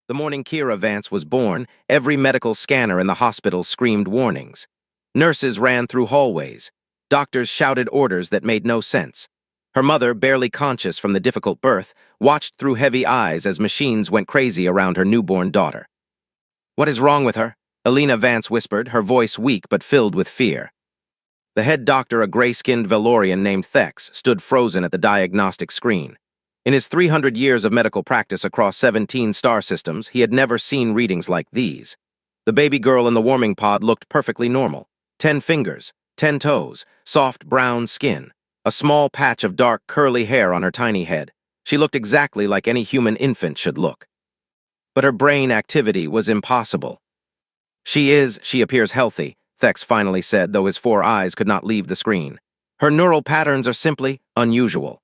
The morning Kira Vance was born, every medical scanner in the hospital screamed warnings. Nurses ran through hallways. Doctors shouted orders that made no sense. Her mother, barely conscious from the difficult birth, watched through heavy eyes as machines went crazy around her newborn daughter. "What is wrong with her?" Elena Vance whispered, her voice weak but filled with fear. The head doctor, a gray-skinned Valorian named Thex, stood frozen at the diagnostic screen. In his 300 years of medical practice across 17 star systems, he had never seen readings like these. The baby girl in the warming pod looked perfectly normal. 10 fingers, 10 toes, soft brown skin, a small patch of dark curly hair on her tiny head. She looked exactly like any human infant should look. But her brain activity was impossible. She appears healthy," Thex finally said, though his 4 eyes could not leave the screen. "Her neural patterns are simply unusual."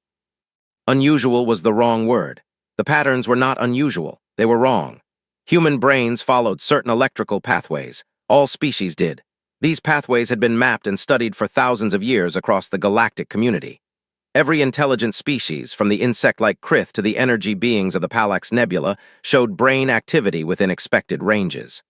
Unusual was the wrong word. The patterns were not unusual, they were wrong. Human brains followed certain electrical pathways. All species did. These pathways had been mapped and studied for thousands of years across the galactic community. Every intelligent species, from the insect-like Krith to the energy beings of the Palax Nebula, showed brain activity within expected ranges.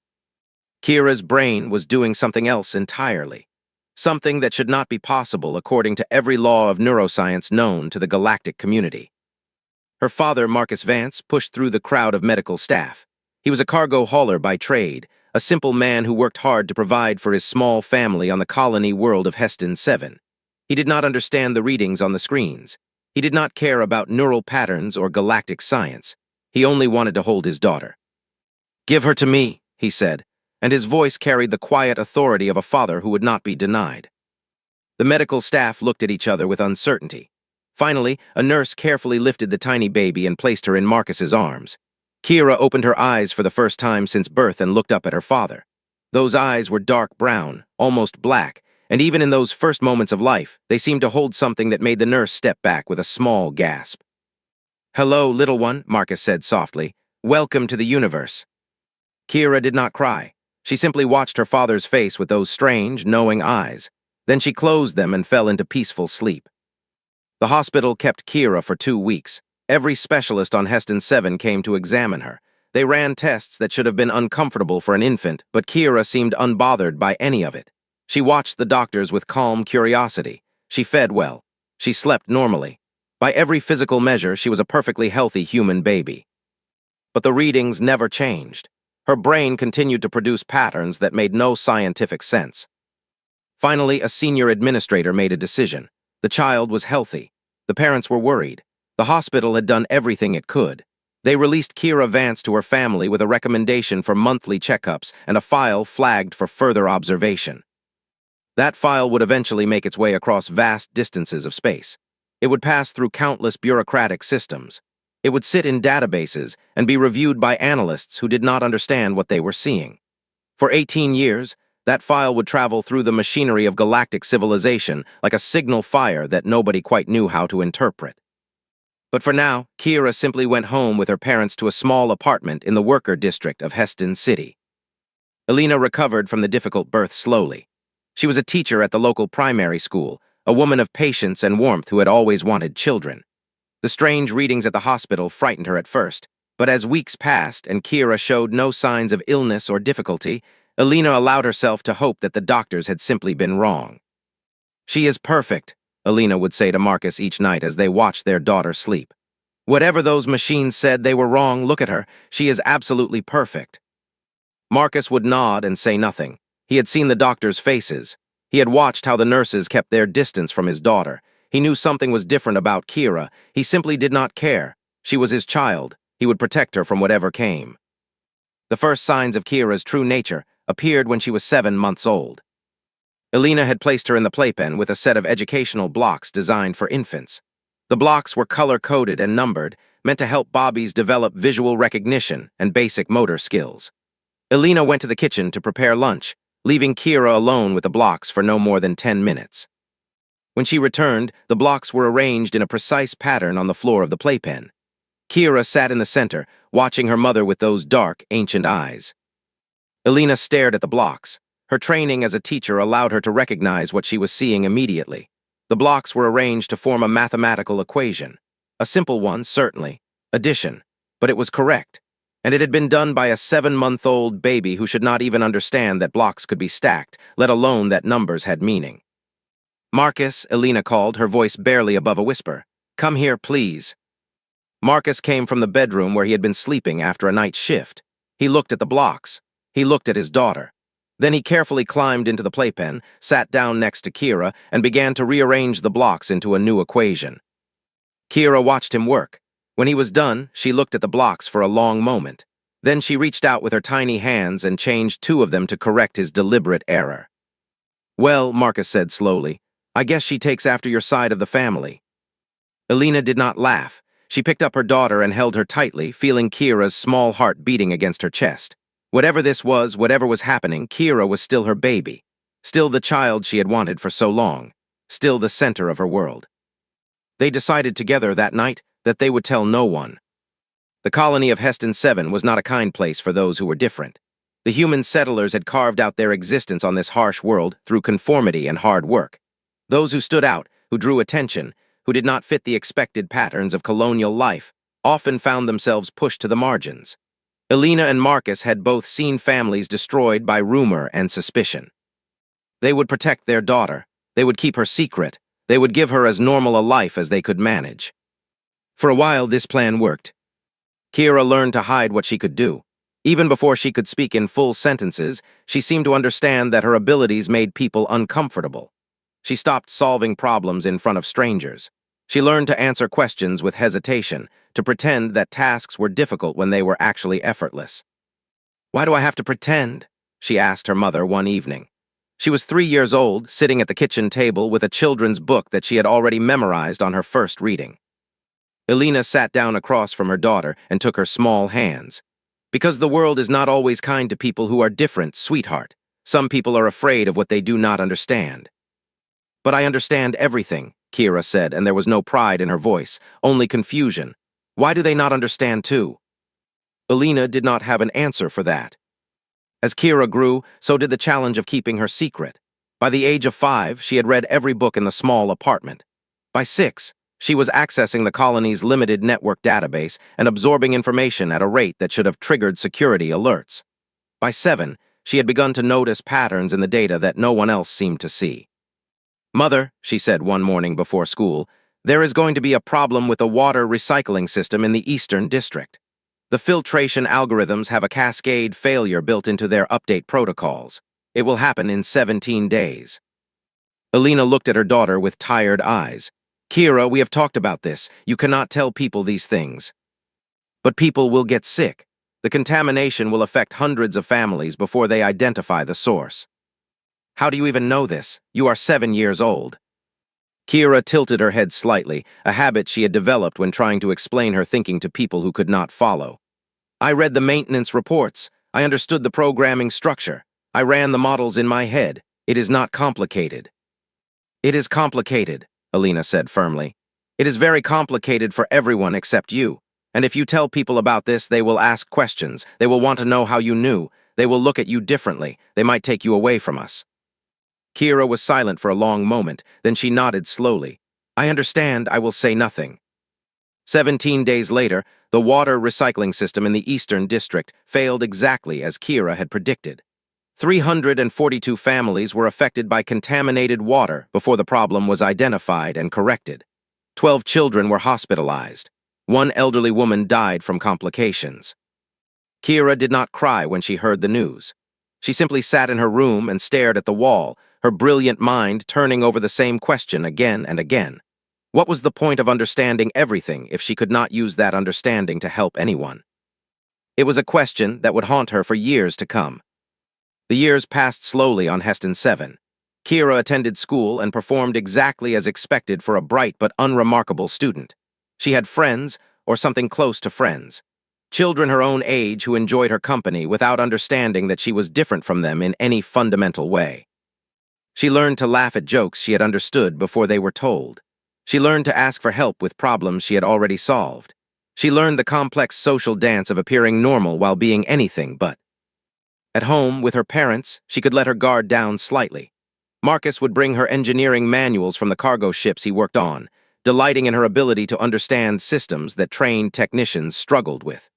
Kira's brain was doing something else entirely. Something that should not be possible according to every law of neuroscience known to the galactic community. Her father, Marcus Vance, pushed through the crowd of medical staff. He was a cargo hauler by trade, a simple man who worked hard to provide for his small family on the colony world of Heston 7. He did not understand the readings on the screens. He did not care about neural patterns or galactic science. He only wanted to hold his daughter. "Give her to me," he said, and his voice carried the quiet authority of a father who would not be denied. The medical staff looked at each other with uncertainty. Finally, a nurse carefully lifted the tiny baby and placed her in Marcus's arms. Kira opened her eyes for the first time since birth and looked up at her father. Those eyes were dark brown, almost black, and even in those first moments of life, they seemed to hold something that made the nurse step back with a small gasp. "Hello, little one," Marcus said softly. "Welcome to the universe." Kira did not cry. She simply watched her father's face with those strange, knowing eyes. Then she closed them and fell into peaceful sleep. The hospital kept Kira for 2 weeks. Every specialist on Heston 7 came to examine her. They ran tests that should have been uncomfortable for an infant, but Kira seemed unbothered by any of it. She watched the doctors with calm curiosity. She fed well. She slept normally. By every physical measure, she was a perfectly healthy human baby. But the readings never changed. Her brain continued to produce patterns that made no scientific sense. Finally, a senior administrator made a decision. The child was healthy. The parents were worried. The hospital had done everything it could. They released Kira Vance to her family with a recommendation for monthly checkups and a file flagged for further observation. That file would eventually make its way across vast distances of space. It would pass through countless bureaucratic systems. It would sit in databases and be reviewed by analysts who did not understand what they were seeing. For 18 years, that file would travel through the machinery of galactic civilization like a signal fire that nobody quite knew how to interpret. But for now, Kira simply went home with her parents to a small apartment in the worker district of Heston City. Elena recovered from the difficult birth slowly. She was a teacher at the local primary school, a woman of patience and warmth who had always wanted children. The strange readings at the hospital frightened her at first, but as weeks passed and Kira showed no signs of illness or difficulty, Elena allowed herself to hope that the doctors had simply been wrong. "She is perfect," Elena would say to Marcus each night as they watched their daughter sleep. "Whatever those machines said, they were wrong. Look at her. She is absolutely perfect." Marcus would nod and say nothing. He had seen the doctors' faces. He had watched how the nurses kept their distance from his daughter. He knew something was different about Kira. He simply did not care. She was his child. He would protect her from whatever came. The first signs of Kira's true nature appeared when she was 7 months old. Elena had placed her in the playpen with a set of educational blocks designed for infants. The blocks were color-coded and numbered, meant to help Bobbies develop visual recognition and basic motor skills. Elena went to the kitchen to prepare lunch, leaving Kira alone with the blocks for no more than 10 minutes. When she returned, the blocks were arranged in a precise pattern on the floor of the playpen. Kira sat in the center, watching her mother with those dark, ancient eyes. Elena stared at the blocks. Her training as a teacher allowed her to recognize what she was seeing immediately. The blocks were arranged to form a mathematical equation. A simple one, certainly. Addition. But it was correct. And it had been done by a 7-month-old baby who should not even understand that blocks could be stacked, let alone that numbers had meaning. "Marcus," Elena called, her voice barely above a whisper. "Come here, please." Marcus came from the bedroom where he had been sleeping after a night shift. He looked at the blocks. He looked at his daughter. Then he carefully climbed into the playpen, sat down next to Kira, and began to rearrange the blocks into a new equation. Kira watched him work. When he was done, she looked at the blocks for a long moment. Then she reached out with her tiny hands and changed 2 of them to correct his deliberate error. "Well," Marcus said slowly, "I guess she takes after your side of the family." Elena did not laugh. She picked up her daughter and held her tightly, feeling Kira's small heart beating against her chest. Whatever this was, whatever was happening, Kira was still her baby. Still the child she had wanted for so long. Still the center of her world. They decided together that night that they would tell no one. The colony of Heston 7 was not a kind place for those who were different. The human settlers had carved out their existence on this harsh world through conformity and hard work. Those who stood out, who drew attention, who did not fit the expected patterns of colonial life, often found themselves pushed to the margins. Elena and Marcus had both seen families destroyed by rumor and suspicion. They would protect their daughter. They would keep her secret. They would give her as normal a life as they could manage. For a while, this plan worked. Kira learned to hide what she could do. Even before she could speak in full sentences, she seemed to understand that her abilities made people uncomfortable. She stopped solving problems in front of strangers. She learned to answer questions with hesitation, to pretend that tasks were difficult when they were actually effortless. "Why do I have to pretend?" she asked her mother one evening. She was 3 years old, sitting at the kitchen table with a children's book that she had already memorized on her first reading. Elena sat down across from her daughter and took her small hands. "Because the world is not always kind to people who are different, sweetheart. Some people are afraid of what they do not understand." "But I understand everything," Kira said, and there was no pride in her voice, only confusion. "Why do they not understand too?" Elena did not have an answer for that. As Kira grew, so did the challenge of keeping her secret. By the age of 5, she had read every book in the small apartment. By 6, she was accessing the colony's limited network database and absorbing information at a rate that should have triggered security alerts. By 7, she had begun to notice patterns in the data that no one else seemed to see. "Mother," she said one morning before school, "there is going to be a problem with the water recycling system in the Eastern District. The filtration algorithms have a cascade failure built into their update protocols. It will happen in 17 days. Elena looked at her daughter with tired eyes. "Kira, we have talked about this. You cannot tell people these things." "But people will get sick. The contamination will affect hundreds of families before they identify the source." "How do you even know this? You are 7 years old." Kira tilted her head slightly, a habit she had developed when trying to explain her thinking to people who could not follow. "I read the maintenance reports. I understood the programming structure. I ran the models in my head. It is not complicated." "It is complicated," Elena said firmly. "It is very complicated for everyone except you. And if you tell people about this, they will ask questions. They will want to know how you knew. They will look at you differently. They might take you away from us." Kira was silent for a long moment, then she nodded slowly. "I understand. I will say nothing." 17 days later, the water recycling system in the Eastern District failed exactly as Kira had predicted. 342 families were affected by contaminated water before the problem was identified and corrected. 12 children were hospitalized. 1 elderly woman died from complications. Kira did not cry when she heard the news. She simply sat in her room and stared at the wall, her brilliant mind turning over the same question again and again. What was the point of understanding everything if she could not use that understanding to help anyone? It was a question that would haunt her for years to come. The years passed slowly on Heston 7. Kira attended school and performed exactly as expected for a bright but unremarkable student. She had friends, or something close to friends. Children her own age who enjoyed her company without understanding that she was different from them in any fundamental way. She learned to laugh at jokes she had understood before they were told. She learned to ask for help with problems she had already solved. She learned the complex social dance of appearing normal while being anything but. At home, with her parents, she could let her guard down slightly. Marcus would bring her engineering manuals from the cargo ships he worked on, delighting in her ability to understand systems that trained technicians struggled with.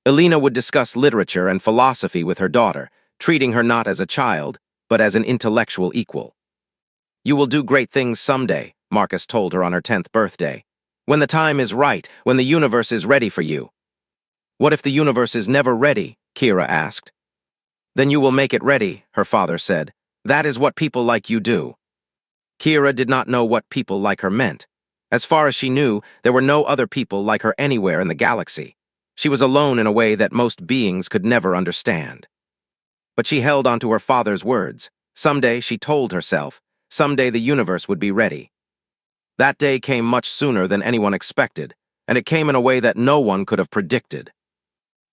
Elena would discuss literature and philosophy with her daughter, treating her not as a child, but as an intellectual equal. "You will do great things someday," Marcus told her on her 10th birthday. "When the time is right, when the universe is ready for you." "What if the universe is never ready?" Kira asked. "Then you will make it ready," her father said. "That is what people like you do." Kira did not know what people like her meant. As far as she knew, there were no other people like her anywhere in the galaxy. She was alone in a way that most beings could never understand. But she held onto her father's words. Someday, she told herself, someday the universe would be ready. That day came much sooner than anyone expected, and it came in a way that no one could have predicted.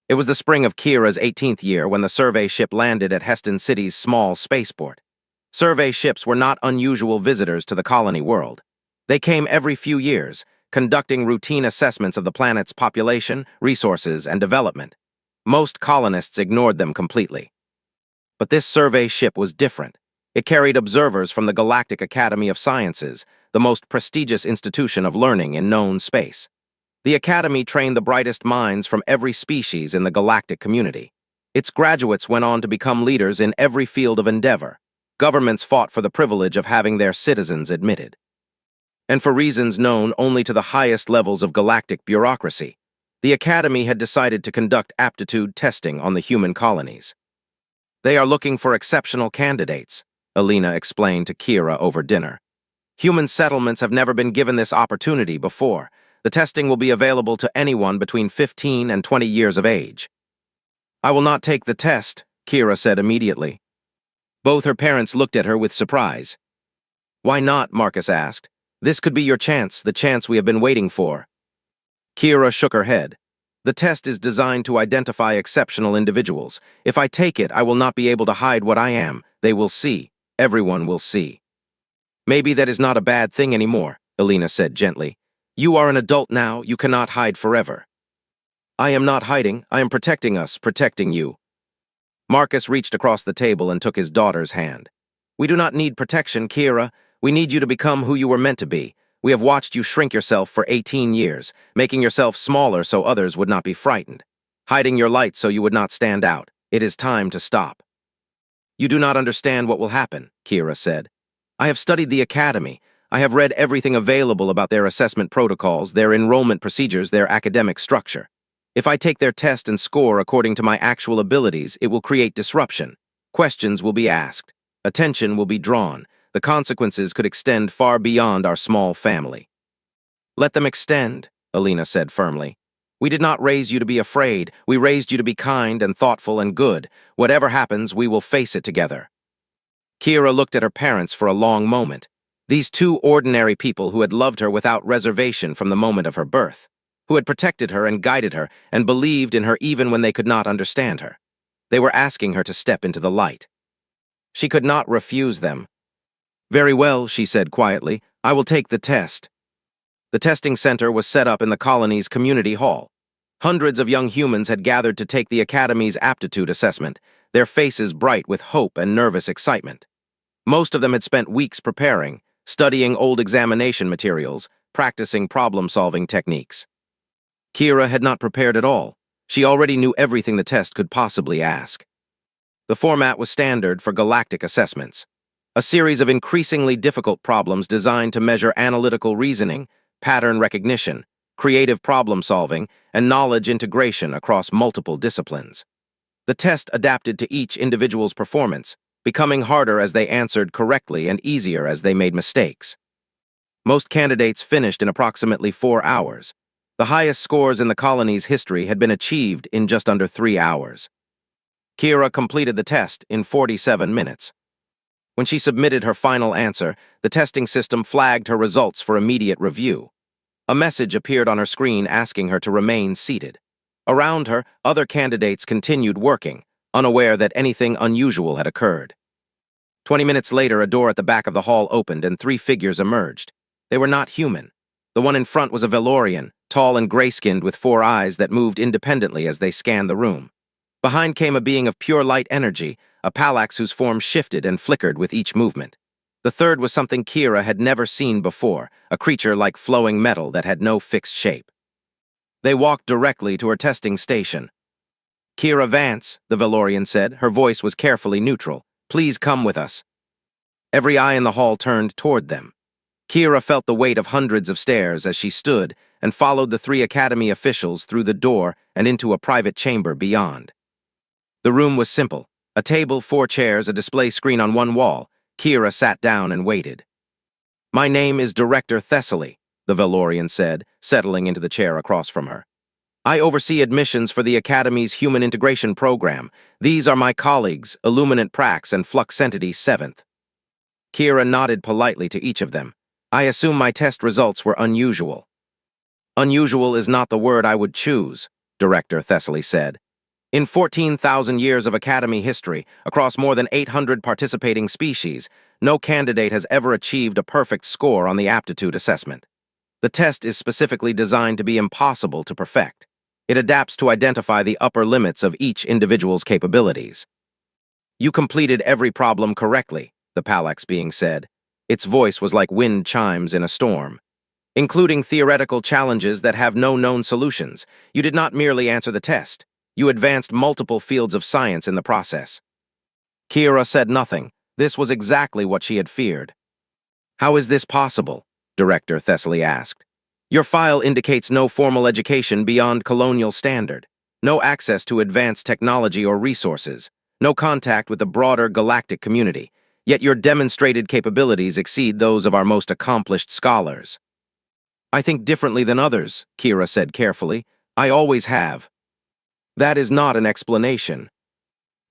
It was the spring of Kira's 18th year when the survey ship landed at Heston City's small spaceport. Survey ships were not unusual visitors to the colony world. They came every few years, conducting routine assessments of the planet's population, resources, and development. Most colonists ignored them completely. But this survey ship was different. It carried observers from the Galactic Academy of Sciences, the most prestigious institution of learning in known space. The Academy trained the brightest minds from every species in the galactic community. Its graduates went on to become leaders in every field of endeavor. Governments fought for the privilege of having their citizens admitted. And for reasons known only to the highest levels of galactic bureaucracy, the Academy had decided to conduct aptitude testing on the human colonies. "They are looking for exceptional candidates," Elena explained to Kira over dinner. "Human settlements have never been given this opportunity before. The testing will be available to anyone between 15 and 20 years of age." "I will not take the test," Kira said immediately. Both her parents looked at her with surprise. "Why not?" Marcus asked. "This could be your chance, the chance we have been waiting for." Kira shook her head. "The test is designed to identify exceptional individuals. If I take it, I will not be able to hide what I am. They will see. Everyone will see." "Maybe that is not a bad thing anymore," Elena said gently. "You are an adult now, you cannot hide forever." "I am not hiding, I am protecting us, protecting you." Marcus reached across the table and took his daughter's hand. "We do not need protection, Kira. We need you to become who you were meant to be. We have watched you shrink yourself for 18 years, making yourself smaller so others would not be frightened, hiding your light so you would not stand out. It is time to stop." "You do not understand what will happen," Kira said. "I have studied the Academy. I have read everything available about their assessment protocols, their enrollment procedures, their academic structure. If I take their test and score according to my actual abilities, it will create disruption. Questions will be asked. Attention will be drawn. The consequences could extend far beyond our small family." "Let them extend," Elena said firmly. "We did not raise you to be afraid. We raised you to be kind and thoughtful and good. Whatever happens, we will face it together." Kira looked at her parents for a long moment. These two ordinary people who had loved her without reservation from the moment of her birth, who had protected her and guided her and believed in her even when they could not understand her. They were asking her to step into the light. She could not refuse them. "Very well," she said quietly. "I will take the test." The testing center was set up in the colony's community hall. Hundreds of young humans had gathered to take the Academy's aptitude assessment, their faces bright with hope and nervous excitement. Most of them had spent weeks preparing, studying old examination materials, practicing problem-solving techniques. Kira had not prepared at all. She already knew everything the test could possibly ask. The format was standard for galactic assessments. A series of increasingly difficult problems designed to measure analytical reasoning, pattern recognition, creative problem-solving, and knowledge integration across multiple disciplines. The test adapted to each individual's performance, becoming harder as they answered correctly and easier as they made mistakes. Most candidates finished in approximately 4 hours. The highest scores in the colony's history had been achieved in just under 3 hours. Kira completed the test in 47 minutes. When she submitted her final answer, the testing system flagged her results for immediate review. A message appeared on her screen asking her to remain seated. Around her, other candidates continued working, unaware that anything unusual had occurred. 20 minutes later, a door at the back of the hall opened and 3 figures emerged. They were not human. The one in front was a Valorian, tall and gray-skinned with 4 eyes that moved independently as they scanned the room. Behind came a being of pure light energy, a Palax whose form shifted and flickered with each movement. The third was something Kira had never seen before, a creature like flowing metal that had no fixed shape. They walked directly to her testing station. Kira Vance, the Valorian said. Her voice was carefully neutral. Please come with us. Every eye in the hall turned toward them. Kira felt the weight of hundreds of stairs as she stood and followed the three Academy officials through the door and into a private chamber beyond. The room was simple. A table, 4 chairs, a display screen on one wall. Kira sat down and waited. My name is Director Thessaly, the Valorian said, settling into the chair across from her. I oversee admissions for the Academy's Human Integration Program. These are my colleagues, Illuminant Prax and Fluxentity 7th. Kira nodded politely to each of them. I assume my test results were unusual. Unusual is not the word I would choose, Director Thessaly said. In 14,000 years of Academy history, across more than 800 participating species, no candidate has ever achieved a perfect score on the aptitude assessment. The test is specifically designed to be impossible to perfect. It adapts to identify the upper limits of each individual's capabilities. You completed every problem correctly, the Palax being said. Its voice was like wind chimes in a storm. Including theoretical challenges that have no known solutions, you did not merely answer the test. You advanced multiple fields of science in the process. Kira said nothing. This was exactly what she had feared. How is this possible? Director Thessaly asked. Your file indicates no formal education beyond colonial standard, no access to advanced technology or resources, no contact with the broader galactic community, yet your demonstrated capabilities exceed those of our most accomplished scholars. I think differently than others, Kira said carefully. I always have. That is not an explanation.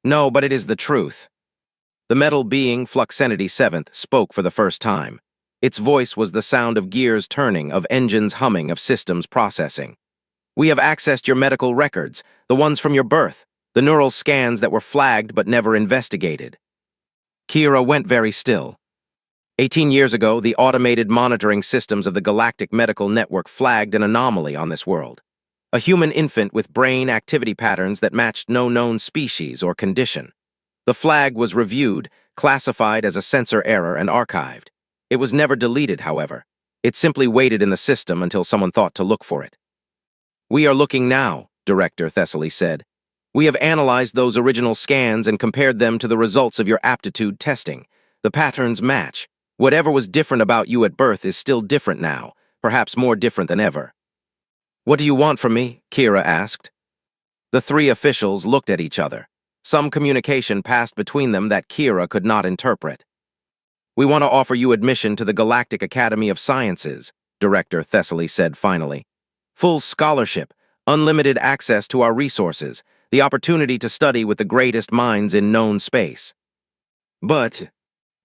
No, but it is the truth. The metal being, Fluxentity 7th, spoke for the first time. Its voice was the sound of gears turning, of engines humming, of systems processing. We have accessed your medical records, the ones from your birth, the neural scans that were flagged but never investigated. Kira went very still. 18 years ago, the automated monitoring systems of the Galactic Medical Network flagged an anomaly on this world. A human infant with brain activity patterns that matched no known species or condition. The flag was reviewed, classified as a sensor error and archived. It was never deleted, however. It simply waited in the system until someone thought to look for it. We are looking now, Director Thessaly said. We have analyzed those original scans and compared them to the results of your aptitude testing. The patterns match. Whatever was different about you at birth is still different now, perhaps more different than ever. What do you want from me? Kira asked. The three officials looked at each other. Some communication passed between them that Kira could not interpret. We want to offer you admission to the Galactic Academy of Sciences, Director Thessaly said finally. Full scholarship, unlimited access to our resources, the opportunity to study with the greatest minds in known space. But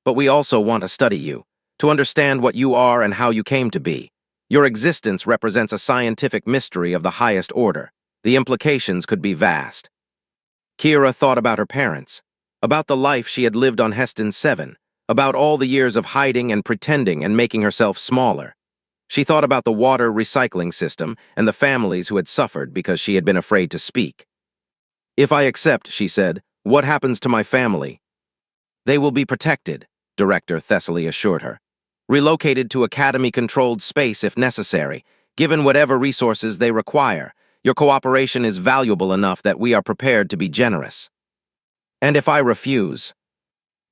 we also want to study you, to understand what you are and how you came to be. Your existence represents a scientific mystery of the highest order. The implications could be vast. Kira thought about her parents, about the life she had lived on Heston 7, about all the years of hiding and pretending and making herself smaller. She thought about the water recycling system and the families who had suffered because she had been afraid to speak. If I accept, she said, what happens to my family? They will be protected, Director Thessaly assured her. Relocated to Academy-controlled space if necessary, given whatever resources they require. Your cooperation is valuable enough that we are prepared to be generous. And if I refuse?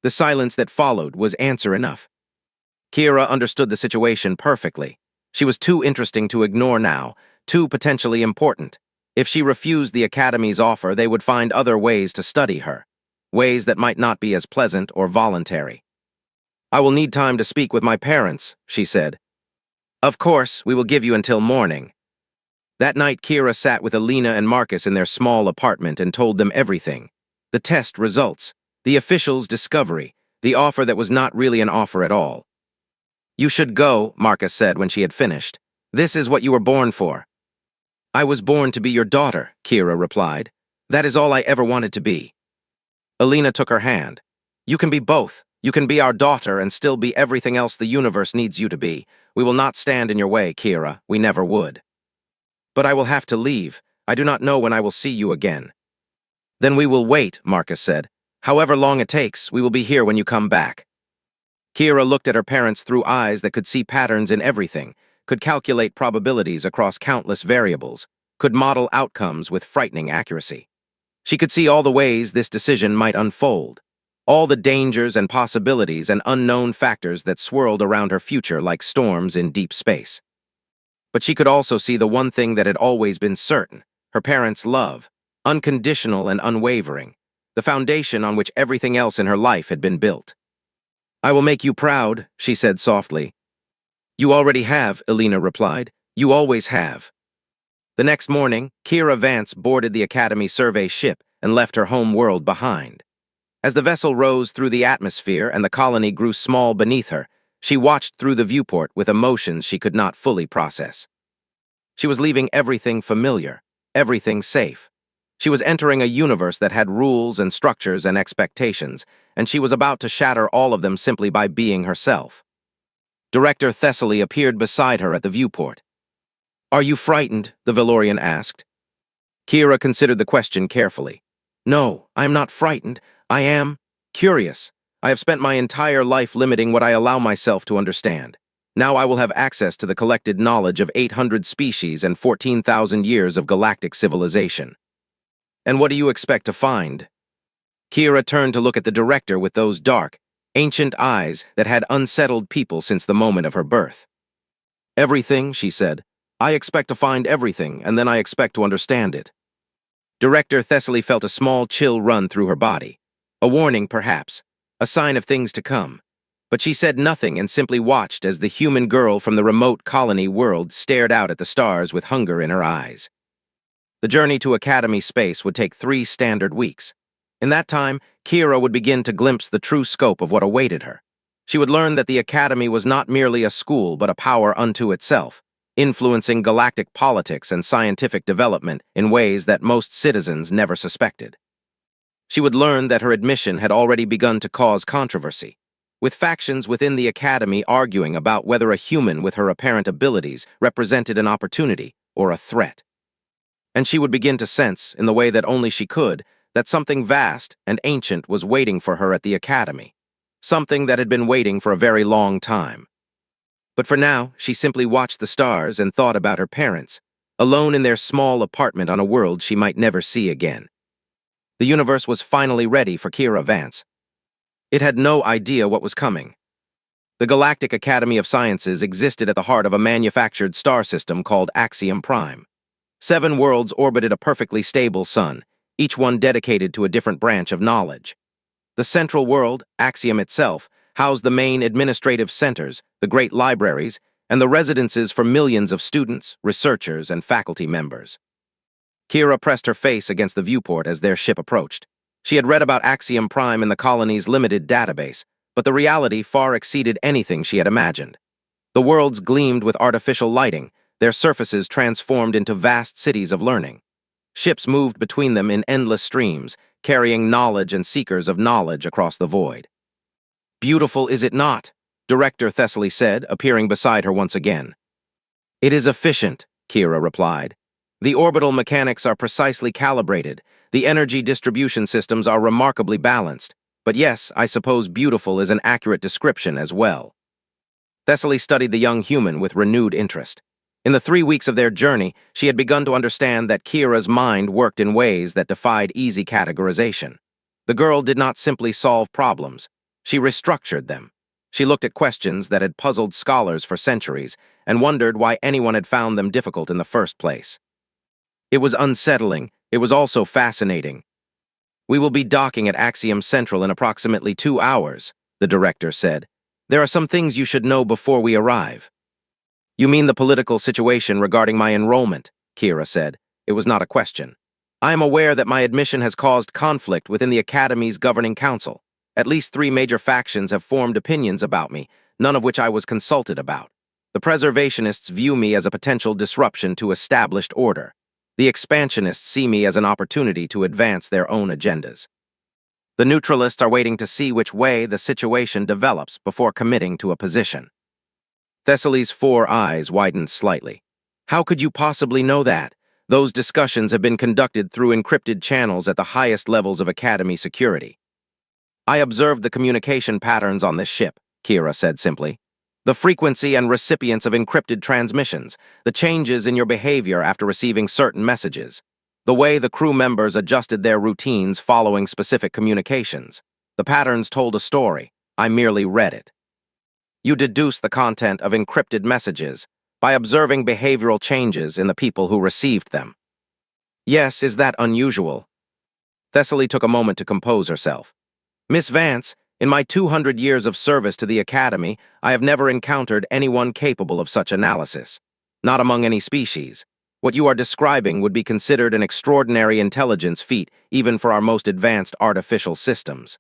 The silence that followed was answer enough. Kira understood the situation perfectly. She was too interesting to ignore now, too potentially important. If she refused the Academy's offer, they would find other ways to study her, ways that might not be as pleasant or voluntary. I will need time to speak with my parents, she said. Of course, we will give you until morning. That night, Kira sat with Alina and Marcus in their small apartment and told them everything. The test results, the officials' discovery, the offer that was not really an offer at all. You should go, Marcus said when she had finished. This is what you were born for. I was born to be your daughter, Kira replied. That is all I ever wanted to be. Alina took her hand. You can be both. You can be our daughter and still be everything else the universe needs you to be. We will not stand in your way, Kira. We never would. But I will have to leave. I do not know when I will see you again. Then we will wait, Marcus said. However long it takes, we will be here when you come back. Kira looked at her parents through eyes that could see patterns in everything, could calculate probabilities across countless variables, could model outcomes with frightening accuracy. She could see all the ways this decision might unfold, all the dangers and possibilities and unknown factors that swirled around her future like storms in deep space. But she could also see the one thing that had always been certain: her parents' love, unconditional and unwavering, the foundation on which everything else in her life had been built. "I will make you proud," she said softly. "You already have," Elena replied. "You always have." The next morning, Kira Vance boarded the Academy survey ship and left her home world behind. As the vessel rose through the atmosphere and the colony grew small beneath her, she watched through the viewport with emotions she could not fully process. She was leaving everything familiar, everything safe. She was entering a universe that had rules and structures and expectations, and she was about to shatter all of them simply by being herself. Director Thessaly appeared beside her at the viewport. "Are you frightened?" the Valorian asked. Kira considered the question carefully. "No, I am not frightened. I am curious. I have spent my entire life limiting what I allow myself to understand. Now I will have access to the collected knowledge of 800 species and 14,000 years of galactic civilization." "And what do you expect to find?" Kira turned to look at the director with those dark, ancient eyes that had unsettled people since the moment of her birth. "Everything," she said. "I expect to find everything, and then I expect to understand it." Director Thessaly felt a small chill run through her body. A warning, perhaps, a sign of things to come. But she said nothing and simply watched as the human girl from the remote colony world stared out at the stars with hunger in her eyes. The journey to Academy space would take 3 standard weeks. In that time, Kira would begin to glimpse the true scope of what awaited her. She would learn that the Academy was not merely a school but a power unto itself, influencing galactic politics and scientific development in ways that most citizens never suspected. She would learn that her admission had already begun to cause controversy, with factions within the Academy arguing about whether a human with her apparent abilities represented an opportunity or a threat. And she would begin to sense, in the way that only she could, that something vast and ancient was waiting for her at the Academy, something that had been waiting for a very long time. But for now, she simply watched the stars and thought about her parents, alone in their small apartment on a world she might never see again. The universe was finally ready for Kira Vance. It had no idea what was coming. The Galactic Academy of Sciences existed at the heart of a manufactured star system called Axiom Prime. 7 worlds orbited a perfectly stable sun, each one dedicated to a different branch of knowledge. The central world, Axiom itself, housed the main administrative centers, the great libraries, and the residences for millions of students, researchers, and faculty members. Kira pressed her face against the viewport as their ship approached. She had read about Axiom Prime in the colony's limited database, but the reality far exceeded anything she had imagined. The worlds gleamed with artificial lighting, their surfaces transformed into vast cities of learning. Ships moved between them in endless streams, carrying knowledge and seekers of knowledge across the void. "Beautiful, is it not?" Director Thessaly said, appearing beside her once again. "It is efficient," Kira replied. "The orbital mechanics are precisely calibrated, the energy distribution systems are remarkably balanced, but yes, I suppose beautiful is an accurate description as well." Thessaly studied the young human with renewed interest. In the 3 weeks of their journey, she had begun to understand that Kira's mind worked in ways that defied easy categorization. The girl did not simply solve problems. She restructured them. She looked at questions that had puzzled scholars for centuries and wondered why anyone had found them difficult in the first place. It was unsettling. It was also fascinating. "We will be docking at Axiom Central in approximately 2 hours, the director said. "There are some things you should know before we arrive." "You mean the political situation regarding my enrollment?" Kira said. It was not a question. "I am aware that my admission has caused conflict within the Academy's governing council. At least 3 major factions have formed opinions about me, none of which I was consulted about. The preservationists view me as a potential disruption to established order. The expansionists see me as an opportunity to advance their own agendas. The neutralists are waiting to see which way the situation develops before committing to a position." Thessaly's 4 eyes widened slightly. "How could you possibly know that? Those discussions have been conducted through encrypted channels at the highest levels of Academy security." "I observed the communication patterns on this ship," Kira said simply. "The frequency and recipients of encrypted transmissions, the changes in your behavior after receiving certain messages. The way the crew members adjusted their routines following specific communications. The patterns told a story. I merely read it. You deduce the content of encrypted messages by observing behavioral changes in the people who received them. Yes, is that unusual? Thessaly took a moment to compose herself. Miss Vance, in my 200 years of service to the Academy, I have never encountered anyone capable of such analysis. Not among any species. What you are describing would be considered an extraordinary intelligence feat even for our most advanced artificial systems.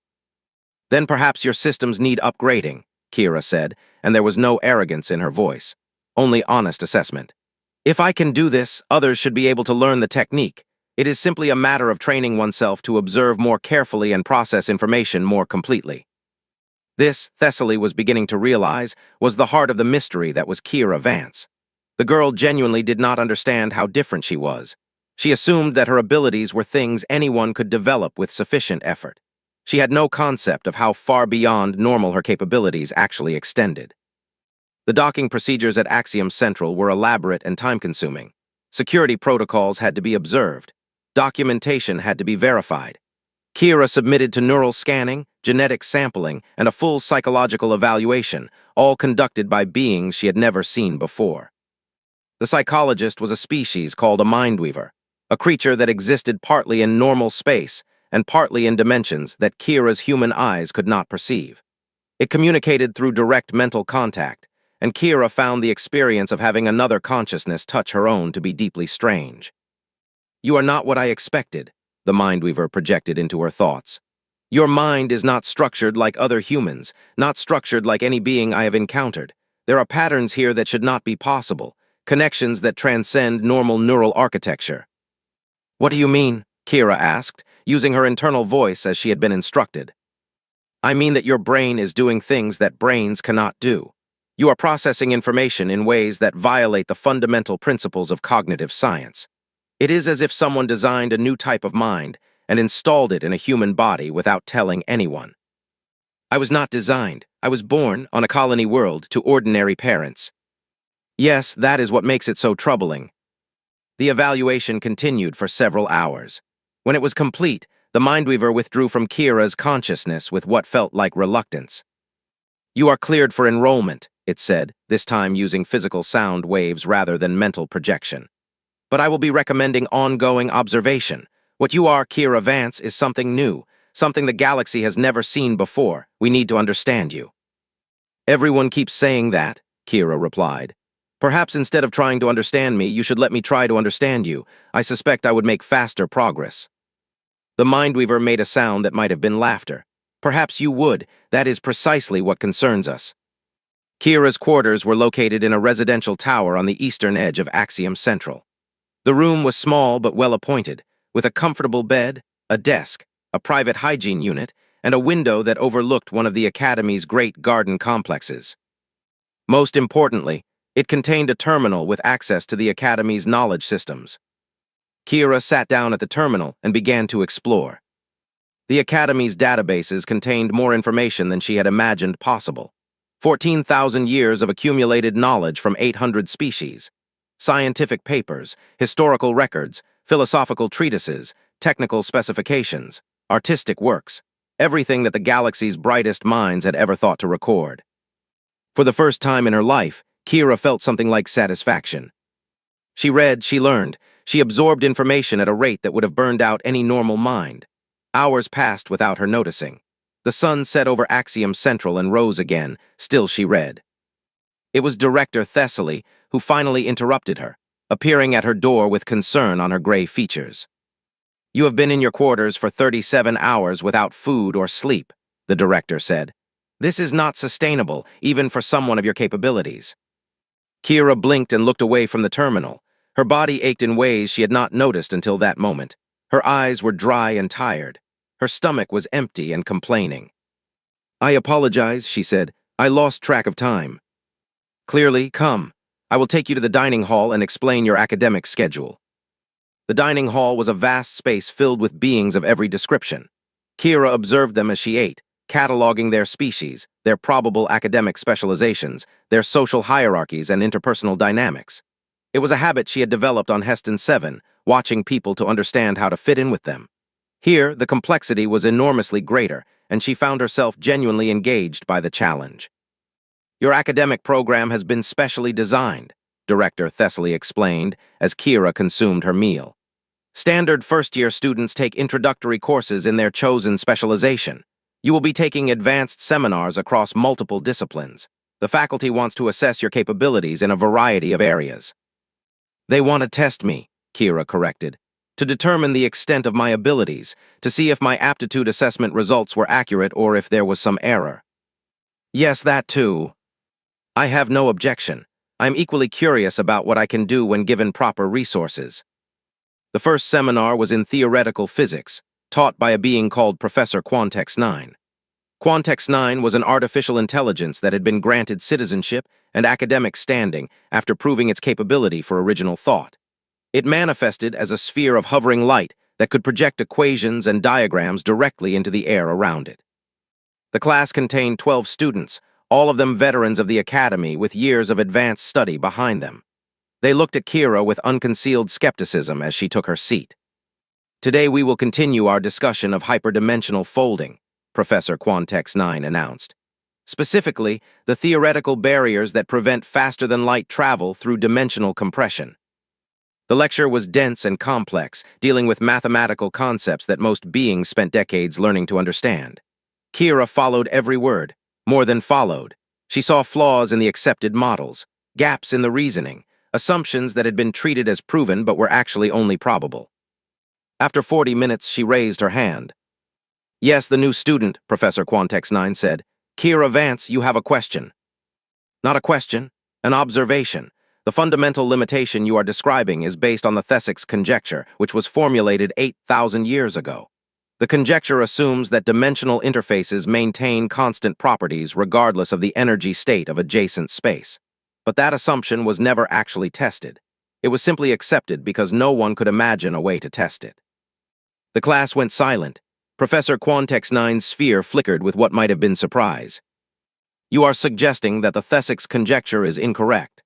Then perhaps your systems need upgrading, Kira said, and there was no arrogance in her voice. Only honest assessment. If I can do this, others should be able to learn the technique. It is simply a matter of training oneself to observe more carefully and process information more completely. This, Thessaly was beginning to realize, was the heart of the mystery that was Kira Vance. The girl genuinely did not understand how different she was. She assumed that her abilities were things anyone could develop with sufficient effort. She had no concept of how far beyond normal her capabilities actually extended. The docking procedures at Axiom Central were elaborate and time-consuming. Security protocols had to be observed. Documentation had to be verified. Kira submitted to neural scanning, genetic sampling, and a full psychological evaluation, all conducted by beings she had never seen before. The psychologist was a species called a mindweaver, a creature that existed partly in normal space and partly in dimensions that Kira's human eyes could not perceive. It communicated through direct mental contact, and Kira found the experience of having another consciousness touch her own to be deeply strange. You are not what I expected, the mindweaver projected into her thoughts. Your mind is not structured like other humans, not structured like any being I have encountered. There are patterns here that should not be possible, connections that transcend normal neural architecture. What do you mean? Kira asked, using her internal voice as she had been instructed. I mean that your brain is doing things that brains cannot do. You are processing information in ways that violate the fundamental principles of cognitive science. It is as if someone designed a new type of mind and installed it in a human body without telling anyone. I was not designed. I was born on a colony world to ordinary parents. Yes, that is what makes it so troubling. The evaluation continued for several hours. When it was complete, the mindweaver withdrew from Kira's consciousness with what felt like reluctance. You are cleared for enrollment, it said, this time using physical sound waves rather than mental projection. But I will be recommending ongoing observation. What you are, Kira Vance, is something new, something the galaxy has never seen before. We need to understand you. Everyone keeps saying that, Kira replied. Perhaps instead of trying to understand me, you should let me try to understand you. I suspect I would make faster progress. The mindweaver made a sound that might have been laughter. Perhaps you would. That is precisely what concerns us. Kira's quarters were located in a residential tower on the eastern edge of Axiom Central. The room was small but well-appointed, with a comfortable bed, a desk, a private hygiene unit, and a window that overlooked one of the Academy's great garden complexes. Most importantly, it contained a terminal with access to the Academy's knowledge systems. Kira sat down at the terminal and began to explore. The Academy's databases contained more information than she had imagined possible. 14,000 years of accumulated knowledge from 800 species. Scientific papers, historical records, philosophical treatises, technical specifications, artistic works, everything that the galaxy's brightest minds had ever thought to record. For the first time in her life, Kira felt something like satisfaction. She read, she learned, she absorbed information at a rate that would have burned out any normal mind. Hours passed without her noticing. The sun set over Axiom Central and rose again, still she read. It was Director Thessaly who finally interrupted her, appearing at her door with concern on her gray features. You have been in your quarters for 37 hours without food or sleep, the director said. This is not sustainable, even for someone of your capabilities. Kira blinked and looked away from the terminal. Her body ached in ways she had not noticed until that moment. Her eyes were dry and tired. Her stomach was empty and complaining. I apologize, she said. I lost track of time. Clearly, come. I will take you to the dining hall and explain your academic schedule. The dining hall was a vast space filled with beings of every description. Kira observed them as she ate, cataloging their species, their probable academic specializations, their social hierarchies and interpersonal dynamics. It was a habit she had developed on Heston 7, watching people to understand how to fit in with them. Here, the complexity was enormously greater, and she found herself genuinely engaged by the challenge. Your academic program has been specially designed, Director Thessaly explained as Kira consumed her meal. Standard first-year students take introductory courses in their chosen specialization. You will be taking advanced seminars across multiple disciplines. The faculty wants to assess your capabilities in a variety of areas. They want to test me, Kira corrected, to determine the extent of my abilities, to see if my aptitude assessment results were accurate or if there was some error. Yes, that too. I have no objection. I'm equally curious about what I can do when given proper resources. The first seminar was in theoretical physics, taught by a being called Professor Quantex 9. Quantex 9 was an artificial intelligence that had been granted citizenship and academic standing after proving its capability for original thought. It manifested as a sphere of hovering light that could project equations and diagrams directly into the air around it. The class contained 12 students, all of them veterans of the academy with years of advanced study behind them. They looked at Kira with unconcealed skepticism as she took her seat. Today we will continue our discussion of hyperdimensional folding, Professor Quantex 9 announced. Specifically, the theoretical barriers that prevent faster-than-light travel through dimensional compression. The lecture was dense and complex, dealing with mathematical concepts that most beings spent decades learning to understand. Kira followed every word, more than followed. She saw flaws in the accepted models, gaps in the reasoning, assumptions that had been treated as proven but were actually only probable. After 40 minutes, she raised her hand. Yes, the new student, Professor Quantex 9 said. Kira Vance, you have a question. Not a question, an observation. The fundamental limitation you are describing is based on the Thesics conjecture, which was formulated 8,000 years ago. The conjecture assumes that dimensional interfaces maintain constant properties regardless of the energy state of adjacent space. But that assumption was never actually tested. It was simply accepted because no one could imagine a way to test it. The class went silent. Professor Quantex 9's sphere flickered with what might have been surprise. You are suggesting that the Thesics conjecture is incorrect.